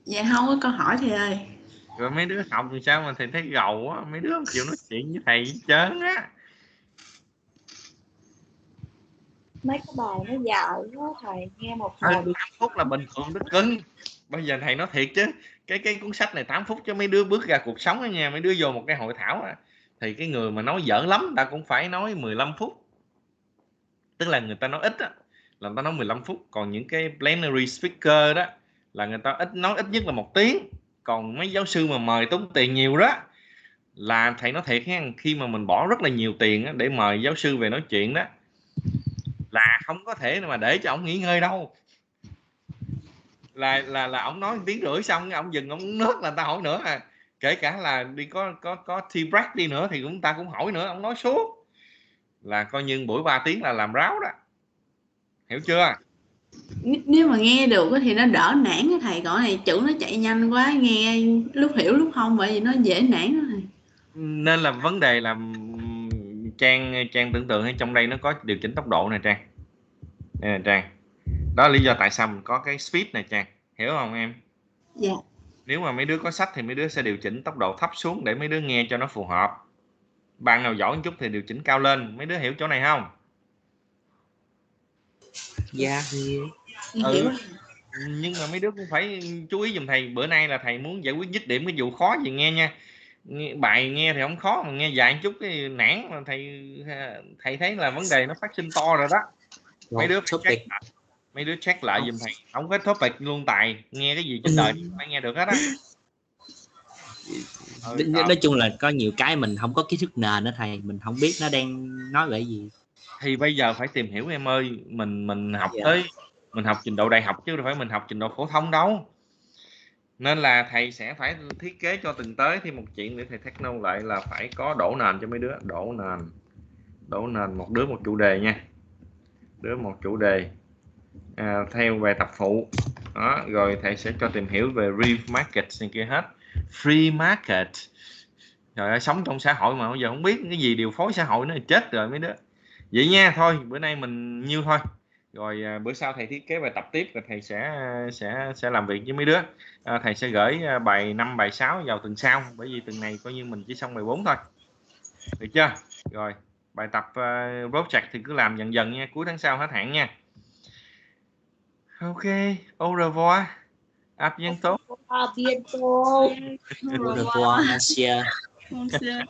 Dạ không có câu hỏi thầy ơi. Rồi mấy đứa học làm sao mà thầy thấy gầu á, mấy đứa không chịu nói chuyện với thầy hết trơn á. Mấy cái bài nó dài quá thầy, nghe một hồi bị 8 phút là bình thường đó cưng. Bây giờ thầy nói thiệt chứ, cái cuốn sách này 8 phút cho mấy đứa bước ra cuộc sống đó nha, mấy đứa vô một cái hội thảo á, thì cái người mà nói dở lắm ta cũng phải nói 15 phút. Tức là người ta nói ít á, là người ta nói 15 phút, còn những cái plenary speaker đó là người ta nói ít nhất là 1 tiếng. Còn mấy giáo sư mà mời tốn tiền nhiều đó, là thầy nói thiệt ha, khi mà mình bỏ rất là nhiều tiền á, để mời giáo sư về nói chuyện đó, là không có thể mà để cho ông nghỉ ngơi đâu. Là ông nói 1 tiếng rưỡi xong ông dừng ông uống nước là người ta hỏi nữa à. Kể cả là đi có tea break đi nữa thì chúng ta cũng hỏi nữa, ông nói suốt. Là coi như buổi 3 tiếng là làm ráo đó. Hiểu chưa? Nếu mà nghe được thì nó đỡ nản cái thầy, còn này chữ nó chạy nhanh quá, nghe lúc hiểu lúc không, bởi vì nó dễ nản đó thầy. Nên là vấn đề là Trang tưởng tượng hay trong đây nó có điều chỉnh tốc độ nè Trang. Đây nè Trang. Đó là lý do tại sao mình có cái speed này Trang. Hiểu không em? Dạ. Nếu mà mấy đứa có sách thì mấy đứa sẽ điều chỉnh tốc độ thấp xuống để mấy đứa nghe cho nó phù hợp. Bạn nào giỏi một chút thì điều chỉnh cao lên. Mấy đứa hiểu chỗ này không? Dạ. Ừ. Nhưng mà mấy đứa cũng phải chú ý giùm thầy. Bữa nay là thầy muốn giải quyết dứt điểm cái vụ khó gì nghe nha. Bài nghe thì không khó, mà nghe dài một chút cái nản mà thầy thấy là vấn đề nó phát sinh to rồi đó. Mấy đứa phải check lại. Mấy đứa check lại giùm thầy. Không có topic luôn tài. Nghe cái gì trên đời phải nghe được hết á. Nói chung là có nhiều cái mình không có kiến thức nền đó thầy, mình không biết nó đang nói về gì. Thì bây giờ phải tìm hiểu em ơi, mình học tới mình học trình độ đại học chứ đâu phải mình học trình độ phổ thông đâu. Nên là thầy sẽ phải thiết kế cho từng tới thêm một chuyện để thầy thắt nâu lại là phải có đổ nền cho mấy đứa, đổ nền một đứa một chủ đề nha, đứa một chủ đề theo về tập phụ đó, rồi thầy sẽ cho tìm hiểu về real market này kia hết. Free market, trời ơi, sống trong xã hội mà bây giờ không biết cái gì điều phối xã hội nó chết rồi mấy đứa. Vậy nha, thôi bữa nay mình nhiêu thôi, rồi bữa sau thầy thiết kế bài tập tiếp và thầy sẽ làm việc với mấy đứa. Thầy sẽ gửi bài 5 bài 6 vào tuần sau, bởi vì tuần này coi như mình chỉ xong bài 4 thôi, được chưa? Rồi bài tập project thì cứ làm dần dần nha, cuối tháng sau hết hạn nha. Ok, au revoir, à bientôt. À bientôt. Au revoir, monsieur. Monsieur.